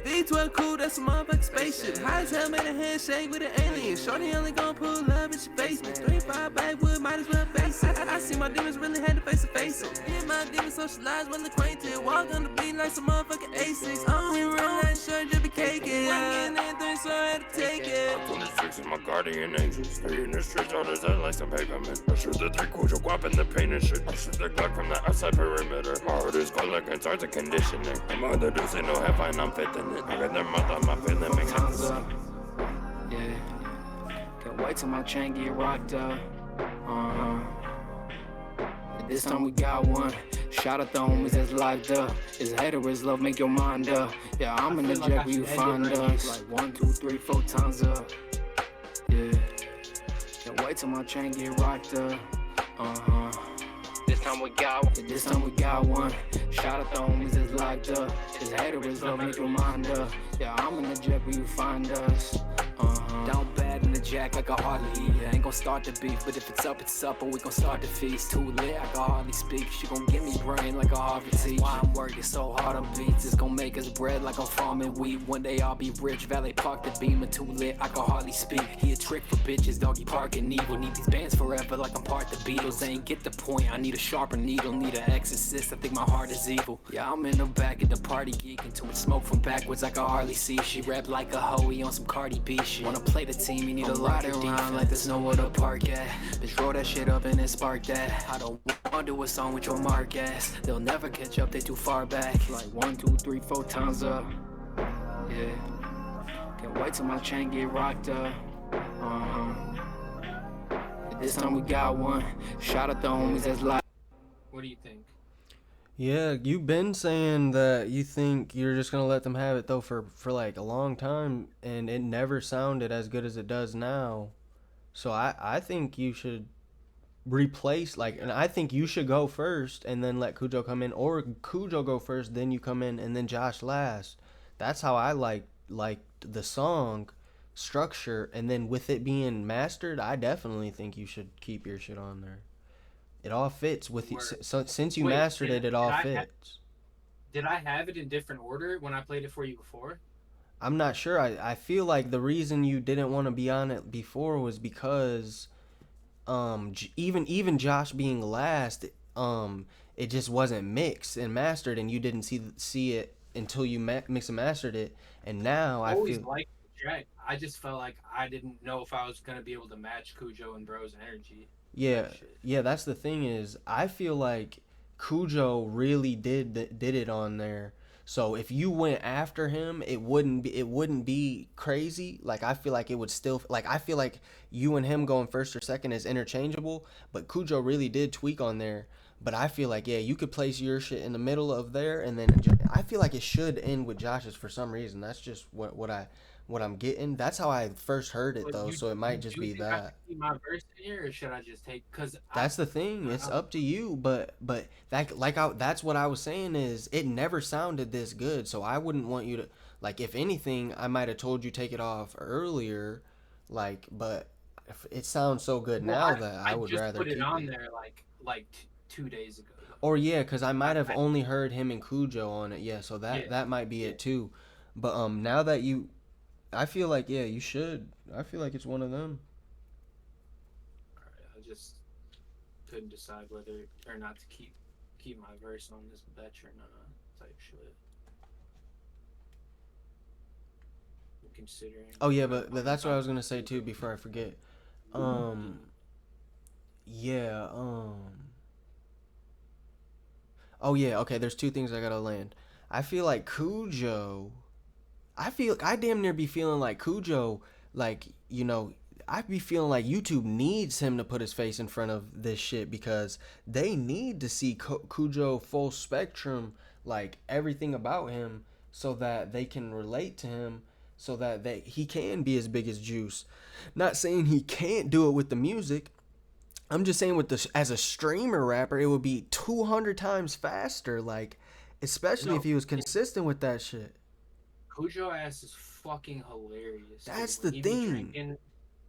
V12 cool, that's a motherfucking spaceship. High as hell, made a handshake with an alien. Shorty only gon' pull up in your basement. 3-5 backwood, might as well face it. I see my demons really had to face to face it. Me and my demons socialize, well acquainted. Walk on the beat like some motherfucking A6. I don't even run that shirt, just be caking. I'm getting anything, so I had to take it. I'm 26 and my guardian angel. Stay in the streets on his head like some pavement. I shoot the 3 Cujo guap in the paint and shit. I shoot the Glock from the outside perimeter. My heart is cold like it's of conditioning. I'm other dudes, they know half fine, I'm fitting it. I got their mouth on my feeling, make Time's sense. up. Yeah. Can't wait till my chain get rocked up. This time we got one. Shout out the homies that's locked up. It's haters love, make your mind up. Yeah, I'm in the jet where you find us. Like 1, 2, 3, 4 times up. Yeah. Can't wait till my chain get rocked up. This time we got one. This time we got one. Shout out the homies that's locked up. It's haters love, make your mind up. Yeah, I'm in the jet where you find us. Down bad in the jack like a hardly eat. Ain't gon' start the beef, but if it's up, or we gon' start the feast. Too lit, I can hardly speak. She gon' give me brain like a Harvard teacher. Why I'm working so hard on beats, it's gon' make us bread like I'm farming wheat. One day I'll be rich, valet park the beamer. Too lit, I can hardly speak. He a trick for bitches, doggy park and evil. Need these bands forever like I'm part the Beatles. Ain't get the point, I need a sharper needle. Need an exorcist, I think my heart is evil. Yeah, I'm in the back of the party geeking to it. Smoke from backwards I can hardly see. She rap like a hoey on some Cardi B shit. Wanna play the team, you need a rider around like there's nowhere to park at. Bitch, roll that shit up and then spark that. I don't wanna do a song with your mark ass. They'll never catch up, they too far back. Like 1, 2, 3, 4 times up. Yeah. Can't wait till my chain get rocked up. This time we got one. Shout out the homies that's live. What do you think? Yeah, you've been saying that you think you're just gonna let them have it though for like a long time, and it never sounded as good as it does now. So I think you should replace like, and I think you should go first and then let Cujo come in, or Cujo go first, then you come in, and then Josh last. That's how I like the song structure, and then with it being mastered, I definitely think you should keep your shit on there. It all fits with you. Word. So since you Wait, mastered it, it all fits. did I have it in different order when I played it for you before? I'm not sure. I feel like the reason you didn't want to be on it before was because even Josh being last, it just wasn't mixed and mastered, and you didn't see it until you mix and mastered it. And now I Always feel liked the track. I just felt like I didn't know if I was gonna be able to match Cujo and Bro's energy yeah, type shit. yeah. That's the thing is I feel like Cujo really did it on there. So if you went after him, it wouldn't be crazy. Like I feel like it would still like I feel like you and him going first or second is interchangeable. But Cujo really did tweak on there. But I feel like yeah, you could place your shit in the middle of there, and then I feel like it should end with Josh's for some reason. That's just what I'm getting. That's how I first heard it But though. So it you might just do be think I should that. keep my verse in here, or should I just take? Cause That's the thing. It's I up to you, but that's what I was saying is it never sounded this good. So I wouldn't want you to like if anything, I might have told you take it off earlier like but if it sounds so good well, now that I I would just rather put it keep on it. there like 2 days ago. Or yeah, cuz I I, might have I only heard him and Cujo on it. Yeah, so yeah that might be yeah. it too. But now that you I feel like yeah, you should. I feel like it's one of them. All right, I just couldn't decide whether or not to keep my verse on this betch or not type shit. Considering Oh yeah, what but I'm that's what I about was to going to say too do. before I forget. Yeah. Um Yeah, oh yeah, okay, there's two things I gotta land. I feel like Cujo I damn near be feeling like Cujo, like, I be feeling like YouTube needs him to put his face in front of this shit because they need to see Cujo full spectrum, like everything about him, so that they can relate to him, so that he can be as big as Juice. Not saying he can't do it with the music, I'm just saying with this as a streamer rapper, it would be 200 times faster. Like, especially if No, he was consistent with that shit. Cujo ass is fucking hilarious, dude. That's When the he be thing.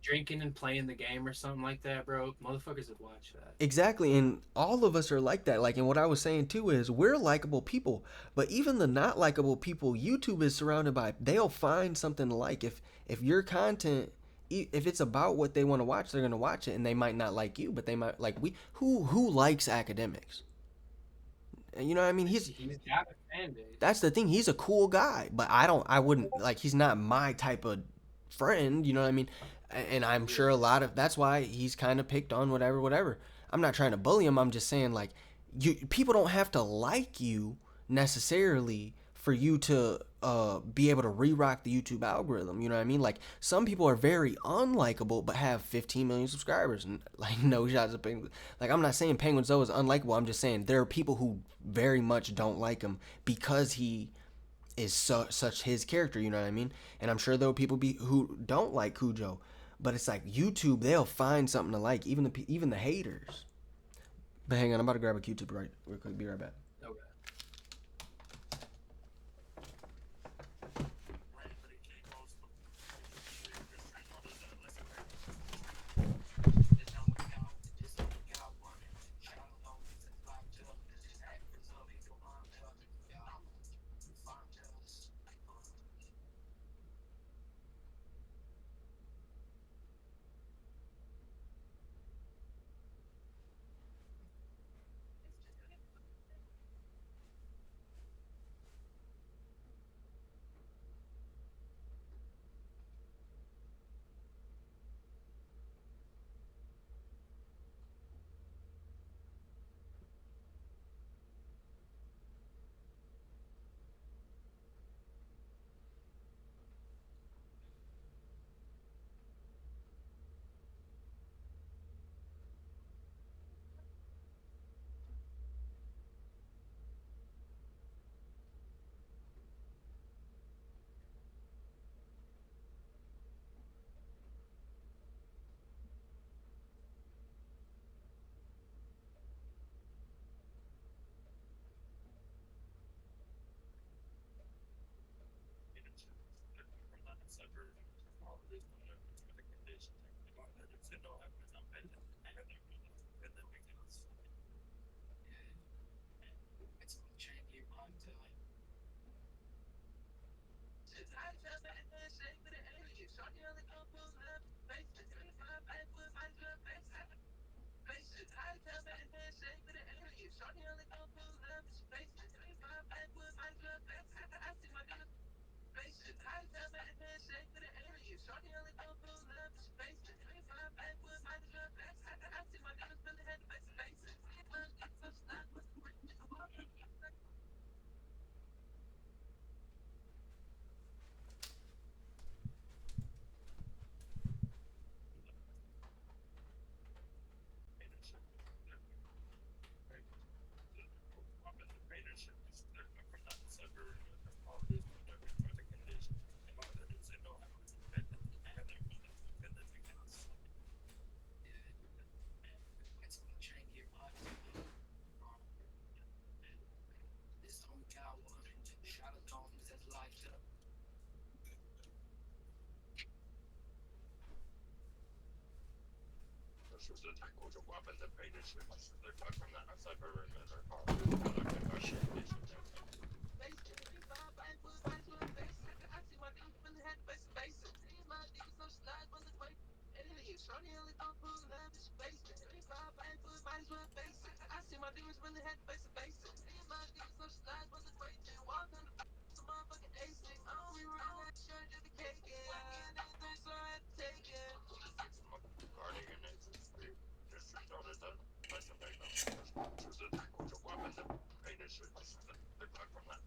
drinking and playing the game or something like that, bro. Motherfuckers would watch that. Exactly, and all of us are like that. Like, and what I was saying too is we're likable people, but even the not likable people, YouTube is surrounded by. They'll find something to like. If your content, if it's about what they want to watch, they're gonna watch it, and they might not like you, but they might like we. Who likes academics? You know what I mean? He's got a fan base. That's the thing. He's a cool guy, but I wouldn't like. He's not my type of friend. You know what I mean? And I'm Yeah. sure a lot of that's why he's kind of picked on whatever. I'm not trying to bully him. I'm just saying like, people don't have to like you necessarily for you to be able to re-rock the YouTube algorithm. You know what I mean? Like some people are very unlikable but have 15 million subscribers and like no shots of Penguin. Like I'm not saying Penguin Zoe is unlikable. I'm just saying there are people who very much don't like him because he is such his character. You know what I mean? And I'm sure there will people who don't like Cujo, but it's like YouTube they'll find something to like even the haters. But hang on, I'm about to grab a Q-tip real quick. Be right back. Okay. Shoot the tank, go to guap and the paint and shit. Shoot the Glock from the outside perimeter. Hard as fuck like a condition. Guardian agent speed. Just shoot on his head. Like some paper. Shoot the tank, go to guap and the paint and shit. Shoot the Glock from the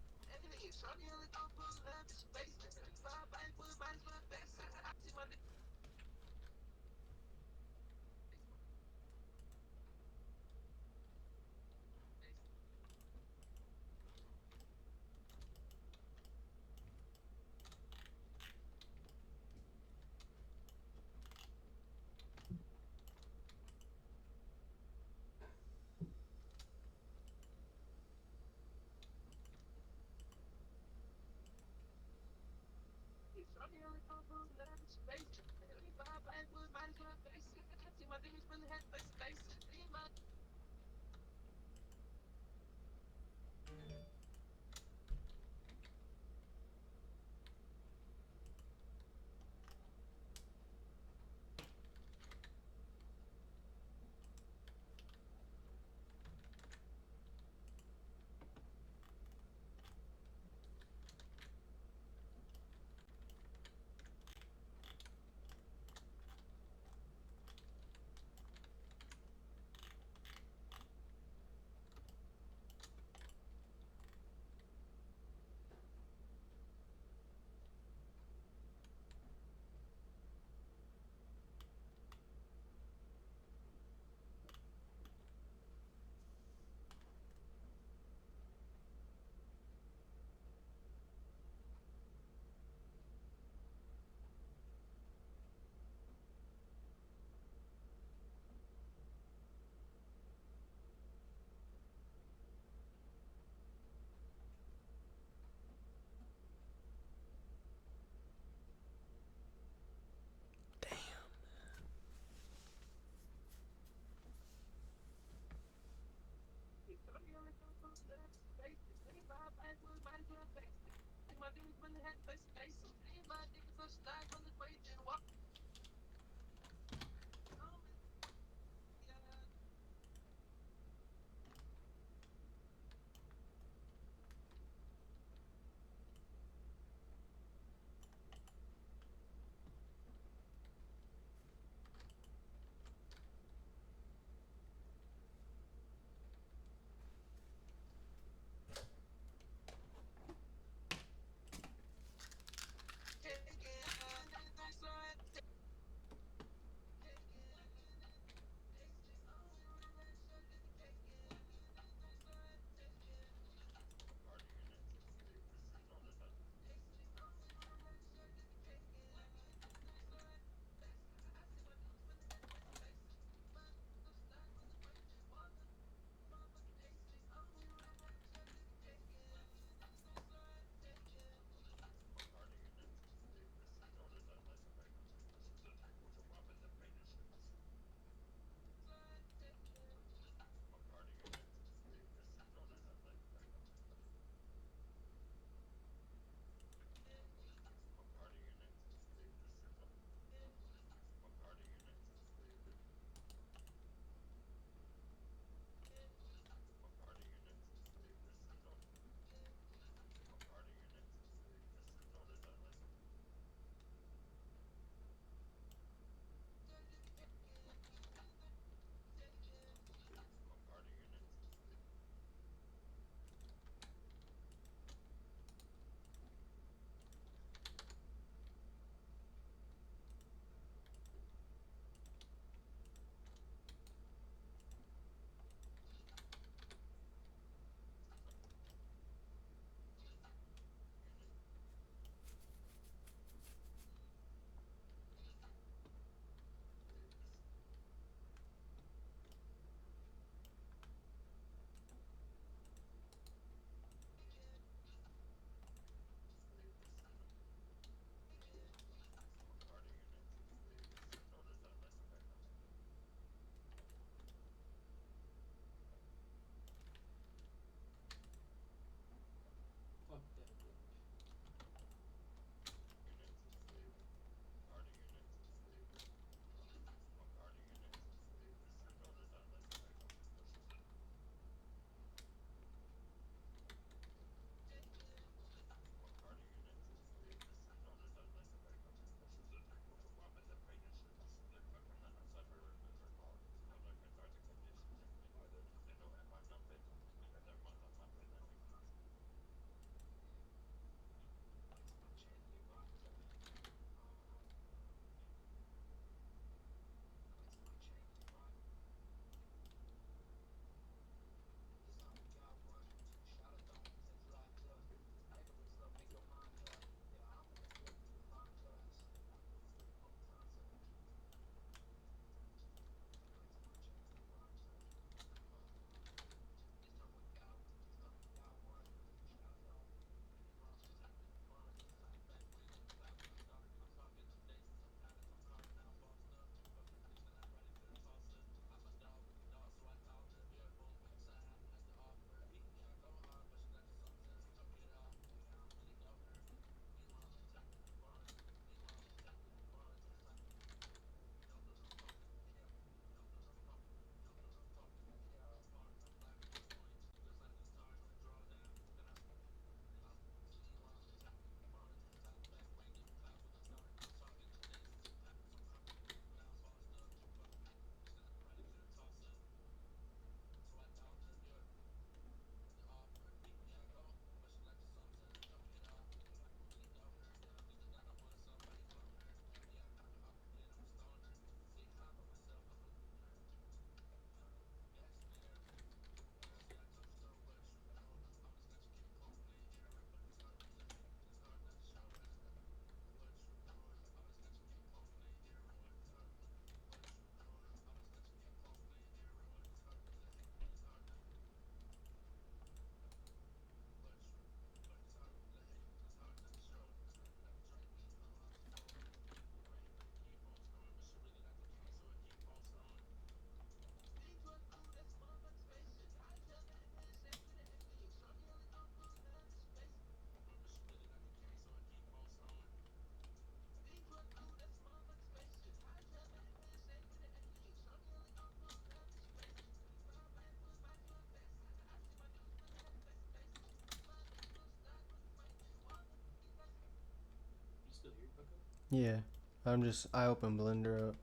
Yeah. I open Blender up.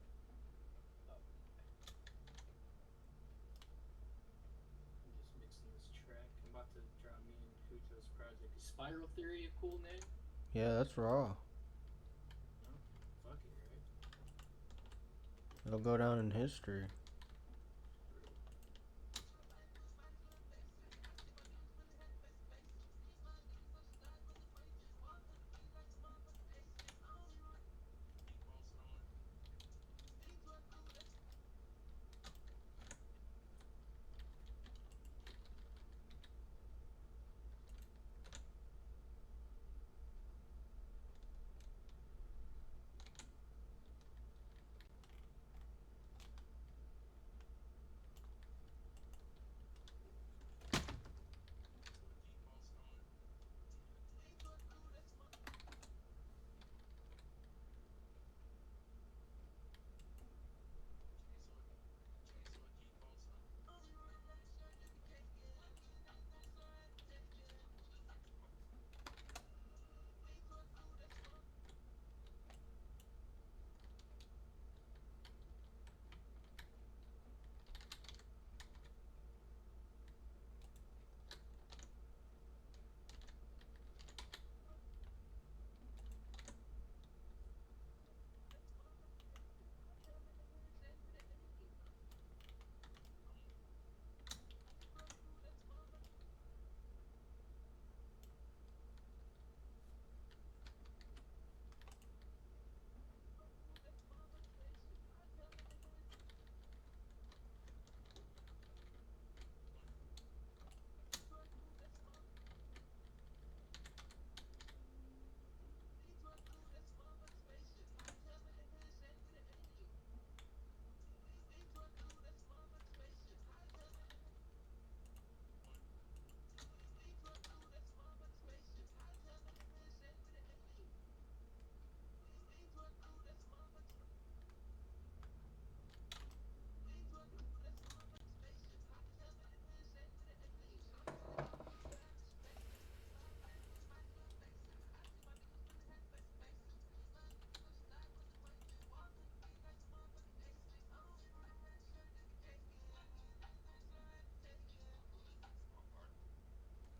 I'm just mixing this track. I'm about to drop me and Kujo's project. Is Spiral Theory a cool name? Yeah, that's raw. No? Fuck it, right? It'll go down in history.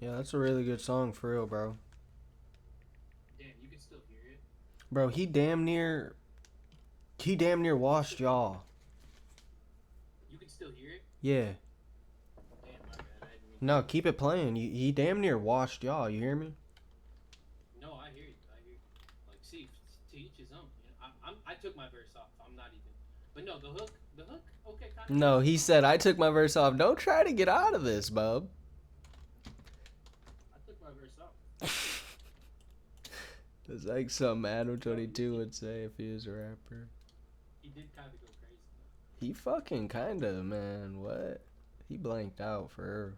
Yeah, that's a really good song for real, bro. Damn, you can still hear it. Bro, he damn near washed y'all. You can still hear it? Yeah. Damn, my bad. I didn't mean No, keep it playing. He damn near washed y'all. You hear me? No, I hear you. I hear you. Like, see, to each his own. You know, I took my verse off. I'm not even. But no, the hook, okay, kind of. No, he said I took my verse off. Don't try to get out of this, bub. I took my verse off. That's like something Adam 22 would say if he was a rapper. He did kind of go crazy though. He fucking kinda, man. What? He blanked out for her.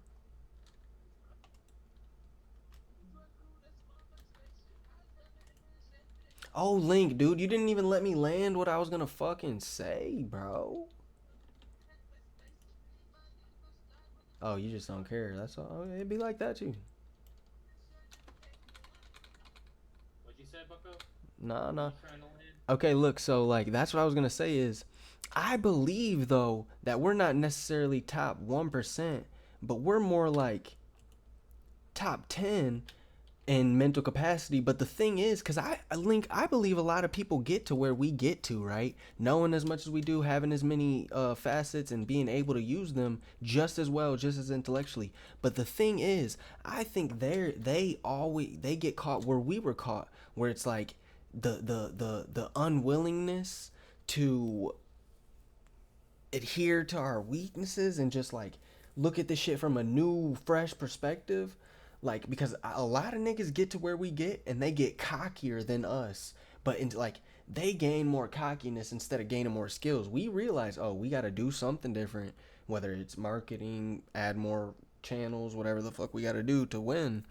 Oh, Link, dude, you didn't even let me land what I was gonna fucking say, bro. Oh, you just don't care. That's all. Oh, it'd be like that too. What'd you say, Bucko? Nah, nah. You trying to land? Okay, look, so like that's what I was gonna say is I believe though that we're not necessarily top 1%, but we're more like top 10 in mental capacity. But the thing is, because I believe a lot of people get to where we get to, right? Knowing as much as we do, having as many facets and being able to use them just as well, just as intellectually. But the thing is, I think they get caught where we were caught, where it's like the unwillingness to adhere to our weaknesses and just like look at this shit from a new fresh perspective. Like, because a lot of niggas get to where we get and they get cockier than us, but like they gain more cockiness instead of gaining more skills. We realize, oh, we got to do something different, whether it's marketing, add more channels, whatever the fuck we got to do to win.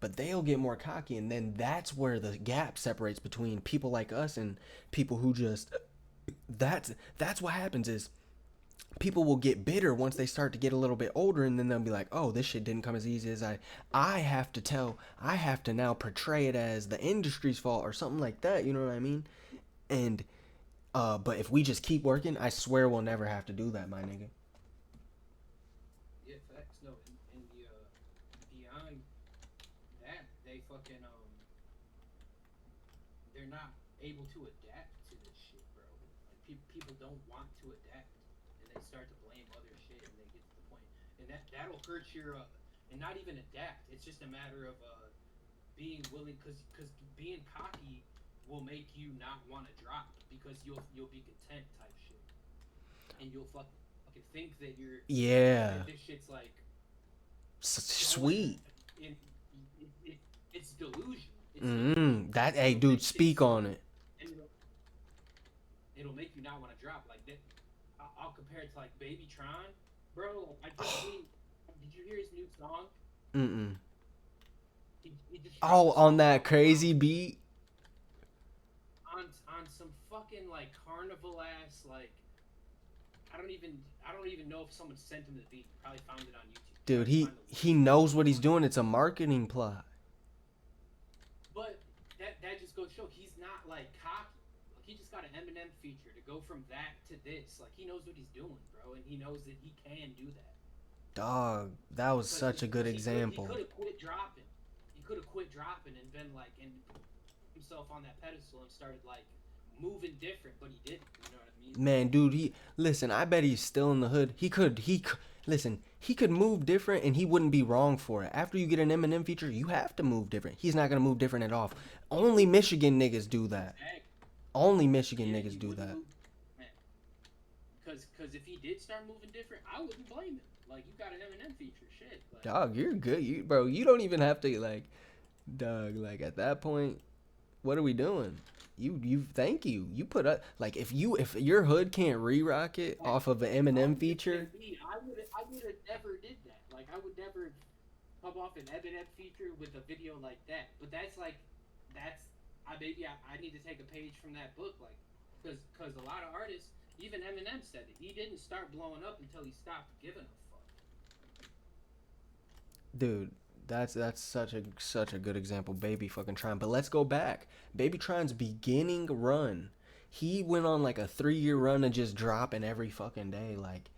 But they'll get more cocky, and then that's where the gap separates between people like us and people who just that's what happens is people will get bitter once they start to get a little bit older, and then they'll be like, oh, this shit didn't come as easy as I have to now portray it as the industry's fault or something like that, you know what I mean? And but if we just keep working, I swear we'll never have to do that, my nigga. Yeah, facts. No, and the beyond that, they fucking they're not able to adapt to this shit, bro. Like people don't want to adapt, and they start to blame other shit, and they get to the point, and that'll hurt your and not even adapt. It's just a matter of being willing, because being cocky will make you not want to drop because you'll be content type shit, and you'll fucking think that you're Yeah. that this shit's like Sweet. in it's delusion. It's That, hey, dude, speak on it. And it'll make you not want to drop. Like that, I'll compare it to like Baby Tron, bro. Like I just seen. Did you hear his new song? He just On that crazy beat. On some fucking like carnival ass like. I don't even know if someone sent him the beat. Probably found it on YouTube. Dude, he knows what he's doing. It's a marketing plot. But that just goes to show he's not like cocky. Like he just got an Eminem feature to go from that to this. Like he knows what he's doing, bro, and he knows that he can do that. Dog, that was such a good example. He could have quit dropping. He could have quit dropping and been like and put himself on that pedestal and started like moving different, but he didn't. You know what I mean? Man, dude, listen, I bet he's still in the hood. He could move different and he wouldn't be wrong for it. After you get an Eminem feature, you have to move different. He's not going to move different at all. Only Michigan niggas do that. Only Michigan niggas do that. Because if he did start moving different, I wouldn't blame him. Like, you got an Eminem feature, shit. Like, dog, you're good. Bro, you don't even have to, like, dog, like, at that point, what are we doing? Thank you. You put up, like, if your hood can't re-rock it off of an Eminem feature. I would have never did that. Like, I would never come off an Eminem feature with a video like that. But I need to take a page from that book, like, because a lot of artists, even Eminem said it. He didn't start blowing up until he stopped giving a fuck. Dude, that's such a good example, Baby fucking Tron. But let's go back. Baby Tron's beginning run, he went on like a 3-year run of just dropping every fucking day. Like,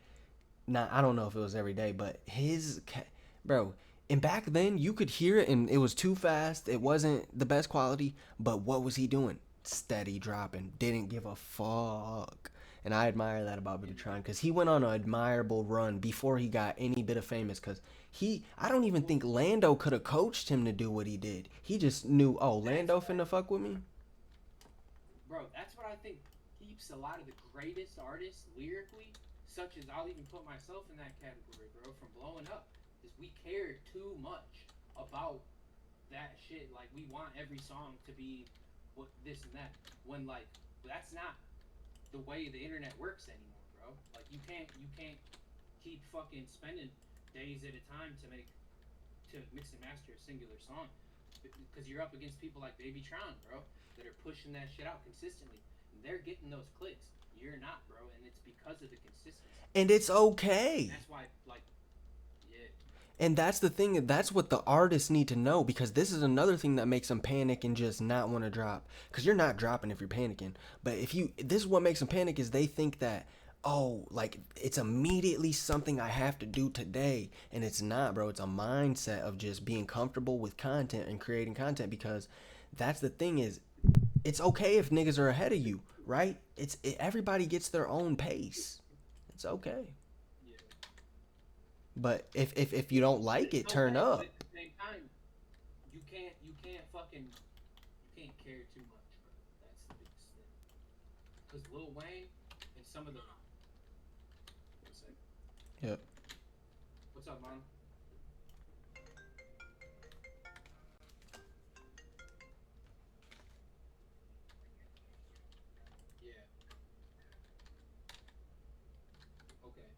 I don't know if it was every day, but bro. And back then, you could hear it, and it was too fast. It wasn't the best quality, but what was he doing? Steady dropping. Didn't give a fuck. And I admire that about Baby Tron, because he went on an admirable run before he got any bit of famous, because I don't even think Lando could have coached him to do what he did. He just knew, oh, Lando finna fuck with me? Bro, that's what I think keeps a lot of the greatest artists lyrically, such as I'll even put myself in that category, bro, from blowing up. Is we care too much about that shit. Like, we want every song to be what this and that, when like that's not the way the internet works anymore, bro. Like, you can't keep fucking spending days at a time to mix and master a singular song, because you're up against people like Baby Tron, bro, that are pushing that shit out consistently, and they're getting those clicks. You're not, bro, and it's because of the consistency. And it's okay. That's why, like, yeah. And that's the thing, that's what the artists need to know, because this is another thing that makes them panic and just not want to drop. Because you're not dropping if you're panicking. But this is what makes them panic, is they think that, oh, like, it's immediately something I have to do today. And it's not, bro. It's a mindset of just being comfortable with content and creating content, because that's the thing is, it's okay if niggas are ahead of you, right? Everybody gets their own pace. It's okay. But if you don't like it, turn up. At the same time, you can't care too much, bro. That's the biggest thing. Because Lil Wayne and some of the. One second. Yep. What's up, Mom? Yeah. Okay.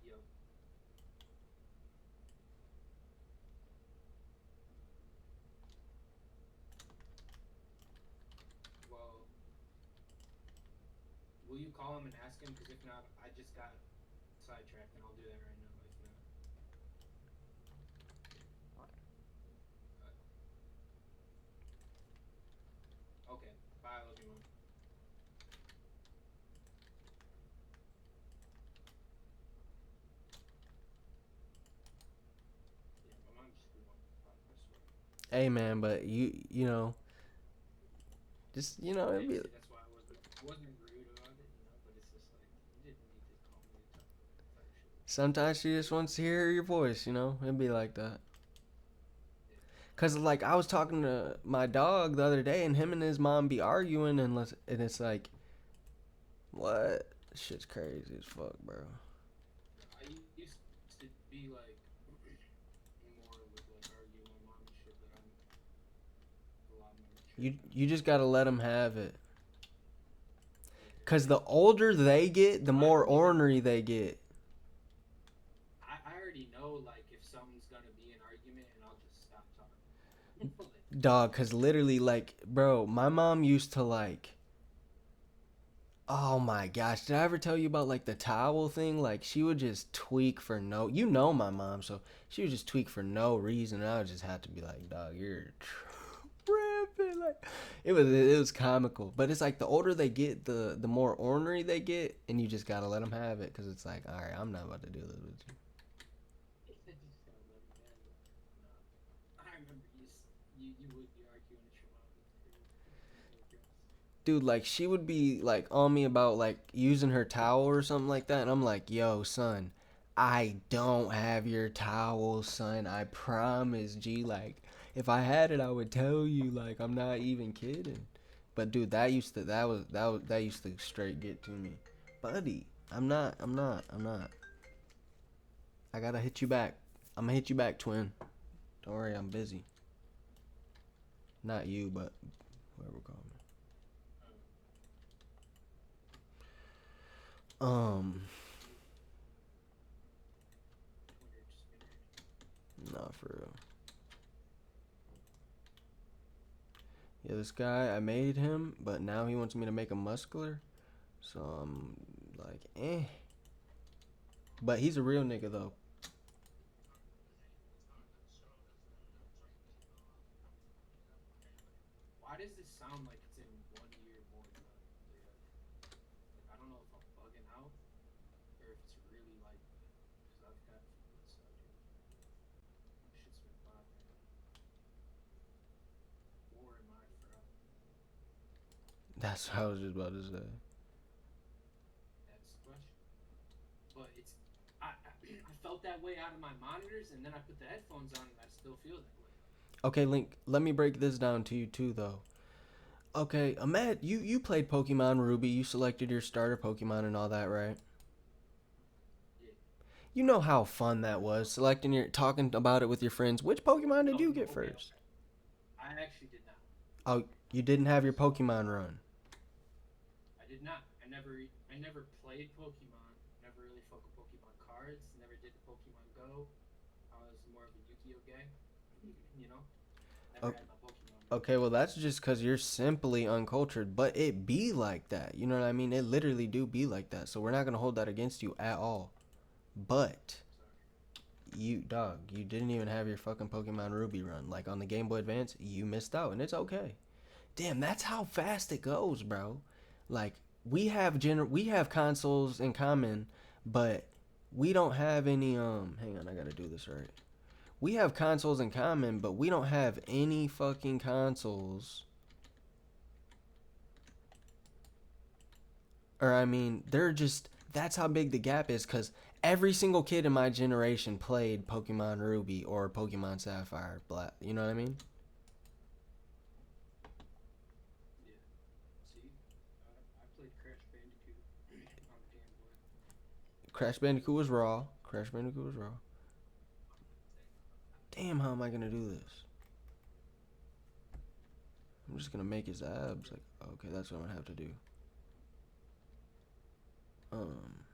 Yo. Well, will you call him and ask him? Because if not, I just got sidetracked, and I'll do that right now. If not. Hey man, but you know, just you know, it'd be. See, that's why I wasn't rude about it, but it's just like you didn't need to call me type shit. Sometimes she just wants to hear your voice, you know. It'd be like that. Yeah. Cause like I was talking to my dog the other day, and him and his mom be arguing, and it's like, what? Shit's crazy as fuck, bro. I used to be like more with like arguing with my mom and shit, but I'm a lot more mature now. You just gotta let them have it. Yeah. Cause the older they get, the I more already know. ornery they get. I already know like if something's gonna be an argument, and I'll just stop talking. Like, Dog, cause literally, like, bro, my mom used to like. Oh my gosh, did I ever tell you about like the towel thing? Like she would just tweak for no, you know my mom, so she would just tweak for no reason. And I would just have to be like, dog, you're tripping. Like it was comical, but it's like the older they get, the more ornery they get, and you just gotta let them have it, cause it's like, all right, I'm not about to do this with you. I just gotta let it have it. No, I remember you would be arguing with your mom. It's crazy. Dude, like she would be like on me about like using her towel or something like that, and I'm like, yo, son, I don't have your towel, son. I promise, G. Like, if I had it, I would tell you. Like, I'm not even kidding. But dude, that used to straight get to me, buddy. I'm not. I gotta hit you back. I'm gonna hit you back, twin. Don't worry, I'm busy. Not you, but whoever called me. Um, nah, for real. Yeah, this guy, I made him, but now he wants me to make him muscular. So I'm like, eh. But he's a real nigga though. Why does this sound like it's in 1 year more time? Like I don't know if I'm bugging out or if it's really like that. Because I've got foot surgery. My shit's been bothering me. Or am I forever? That's what I was just about to say. That's the question. But it's I felt that way out of my monitors, and then I put the headphones on, and I still feel that way. Okay, Link, let me break this down to you too though. Okay, Ahmed, you played Pokemon Ruby, you selected your starter Pokemon and all that, right? Yeah. You know how fun that was, selecting your talking about it with your friends. Which Pokemon did No, you no, get okay, first? okay. I actually did not. Oh, you didn't have your Pokemon run. I did not. I never played Pokemon. Never really fucked with Pokemon cards. Never did the Pokemon Go. I was more of a Yu-Gi-Oh guy. You know. Never Oh, had my Pokemon. okay, well that's just because you're simply uncultured, but it be like that. You know what I mean? It literally do be like that. So we're not gonna hold that against you at all. But you didn't even have your fucking Pokemon Ruby run. Like on the Game Boy Advance, you missed out, and it's okay. Damn, that's how fast it goes, bro. Like we have consoles in common, but we don't have any hang on, I gotta do this right. We have consoles in common, but we don't have any fucking consoles. Or I mean, they're just that's how big the gap is cuz every single kid in my generation played Pokemon Ruby or Pokemon Sapphire Black. You know what I mean? Yeah. See, I played Crash Bandicoot on the Game Boy. Crash Bandicoot was raw. Crash Bandicoot was raw. Damn, how am I going to do this? I'm just going to make his abs like okay, that's what I'm going to have to do. Um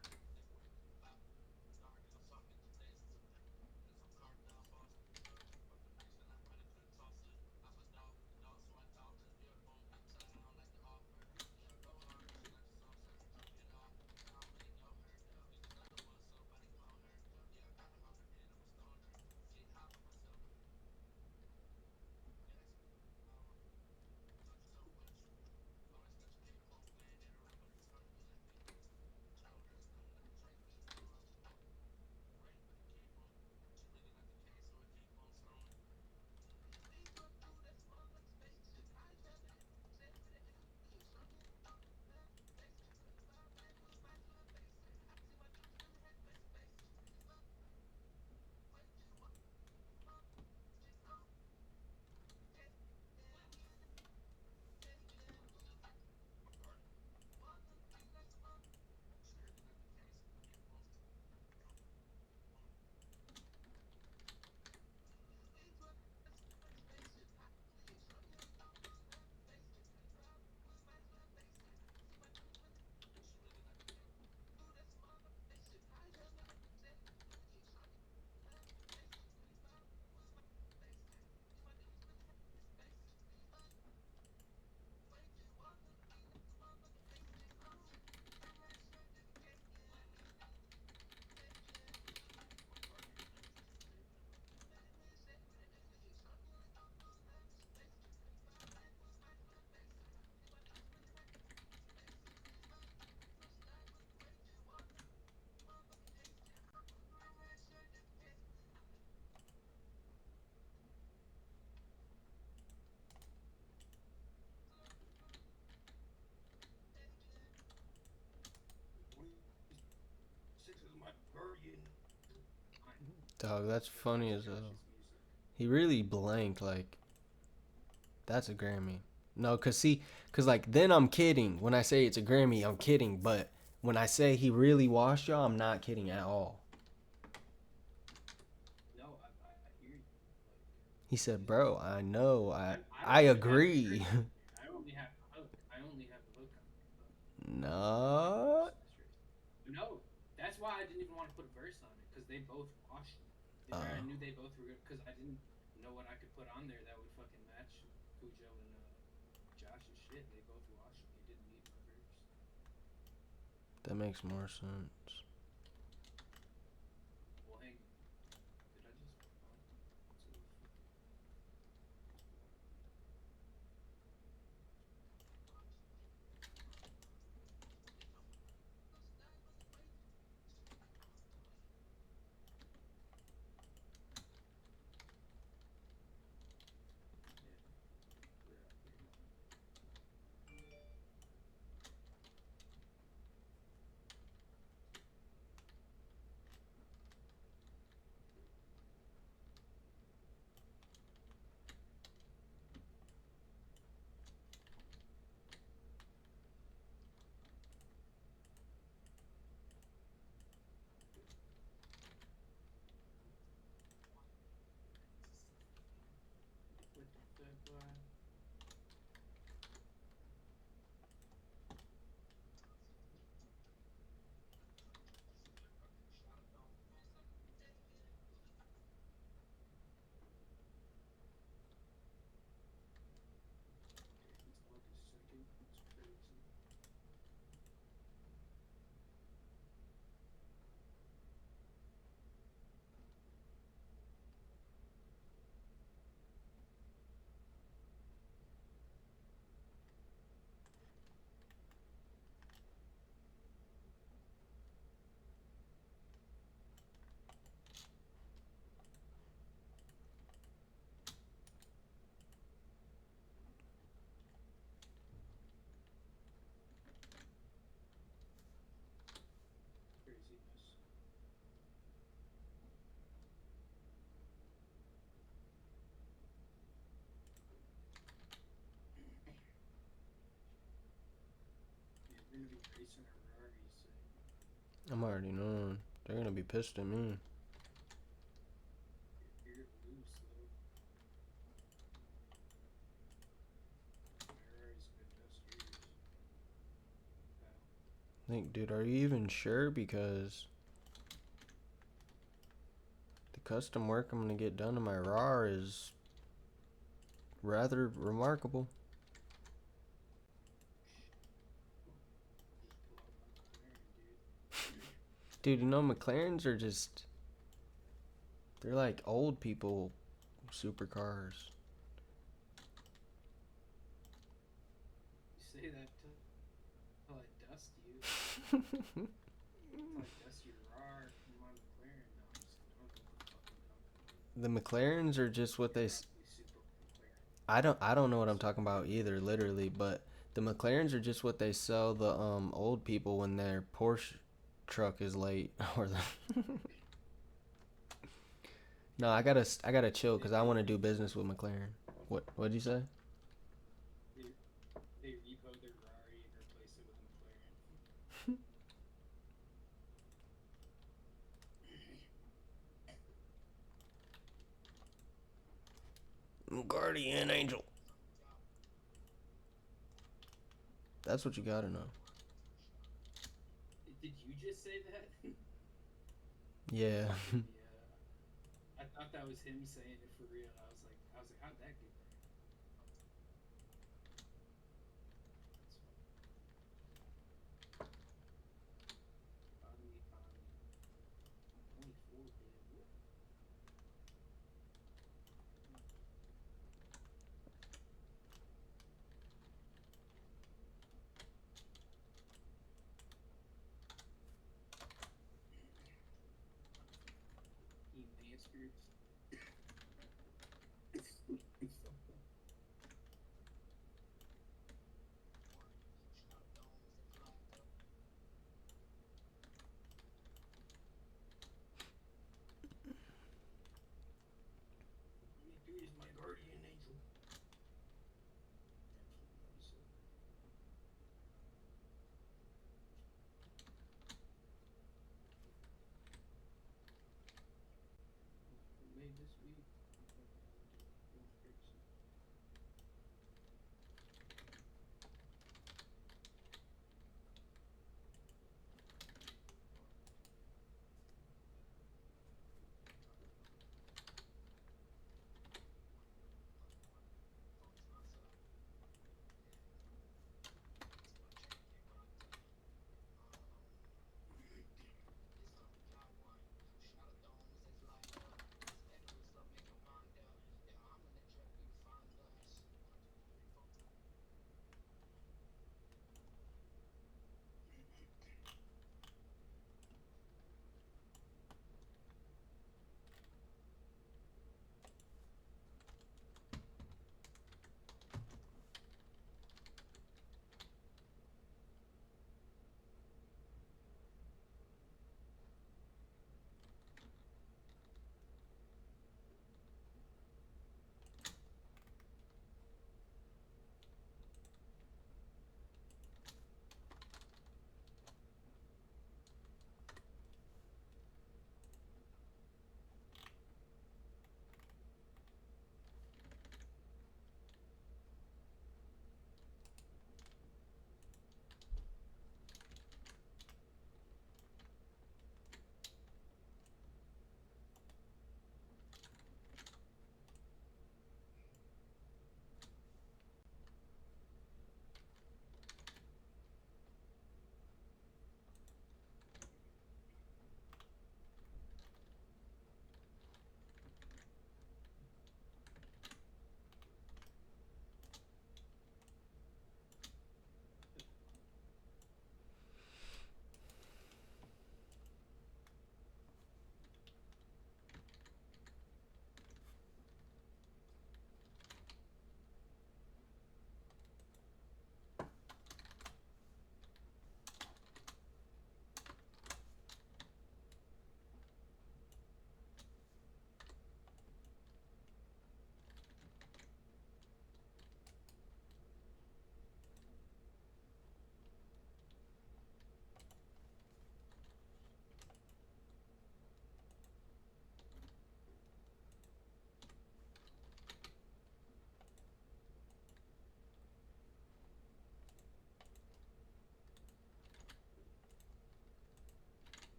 Dog, that's funny as hell. Josh's music. He really blanked, like, that's a Grammy. No, cause like then I'm kidding. When I say it's a Grammy, I'm kidding. But when I say he really washed y'all, I'm not kidding at all. No, I hear you. Like, He said, "Bro, I know, I don't even have the agree." verse on there. I only have the hook. I only have the hook on there, but I don't have the No. verse on this race. No, that's why I didn't even want to put a verse on it because they both washed me. I knew they both were good because I didn't know what I could put on there that would fucking match Cujo and Josh's shit. They both washed me. It didn't need my verse. That makes more sense. Well, hang on. Did I just? Oh, so yeah, we're out here now. What the fuck, boy? Okay, he's August 2nd. That's crazy. Craziness. Yeah, we're gonna be racing our Ferraris soon. I'm already knowing. They're gonna be pissed at me. You're gonna lose though. Ferrari's been best years. Wow. Think, dude, are you even sure? Because the custom work I'm gonna get done in my RAR is rather remarkable. Just pull out my McLaren, dude. Dude, you know McLarens are just, they're like old people supercars. You say that till I dust you. Till I dust your RAR in my McLaren. No, I'm just kidding. I don't think the fucking company. The McLarens are just what they. Probably super McLaren. I don't know what I'm talking about either, literally. But the McLarens are just what they sell the old people when their Porsche truck is late or the. No, I gotta chill because I want to do business with McLaren. What'd you say? They repo their Rari and replace it with a McLaren. Guardian Angel. That's what you gotta know. Did you just say that? Yeah. Yeah. I thought that was him saying it for real. I was like, how'd that get there? That's funny. Finally. 24 bit. What? E-Manscaped.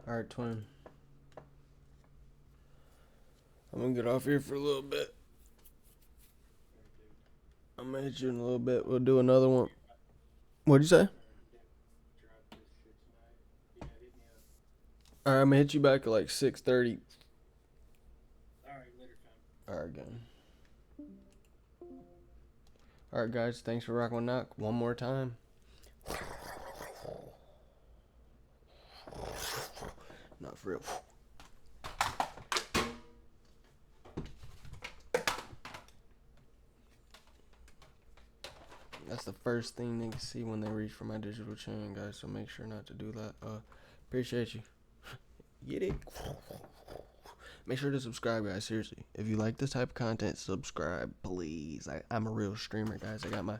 Alright, twin. I'm gonna get off here for a little bit. I'm gonna hit you in a little bit. We'll do another one. What'd you say? Alright, I'm gonna hit you back at like 6:30. Alright, later, fam. Alright, again. Alright, guys. Thanks for rocking with Knock one more time. Not for real. That's the first thing they can see when they reach for my digital chain, guys. So make sure not to do that. Appreciate you. Get it? Make sure to subscribe, guys. Seriously, if you like this type of content, subscribe, please. I'm a real streamer, guys. I got my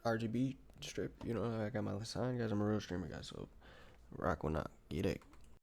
RGB strip. You know, I got my sign, guys. I'm a real streamer, guys. So rock will not get it.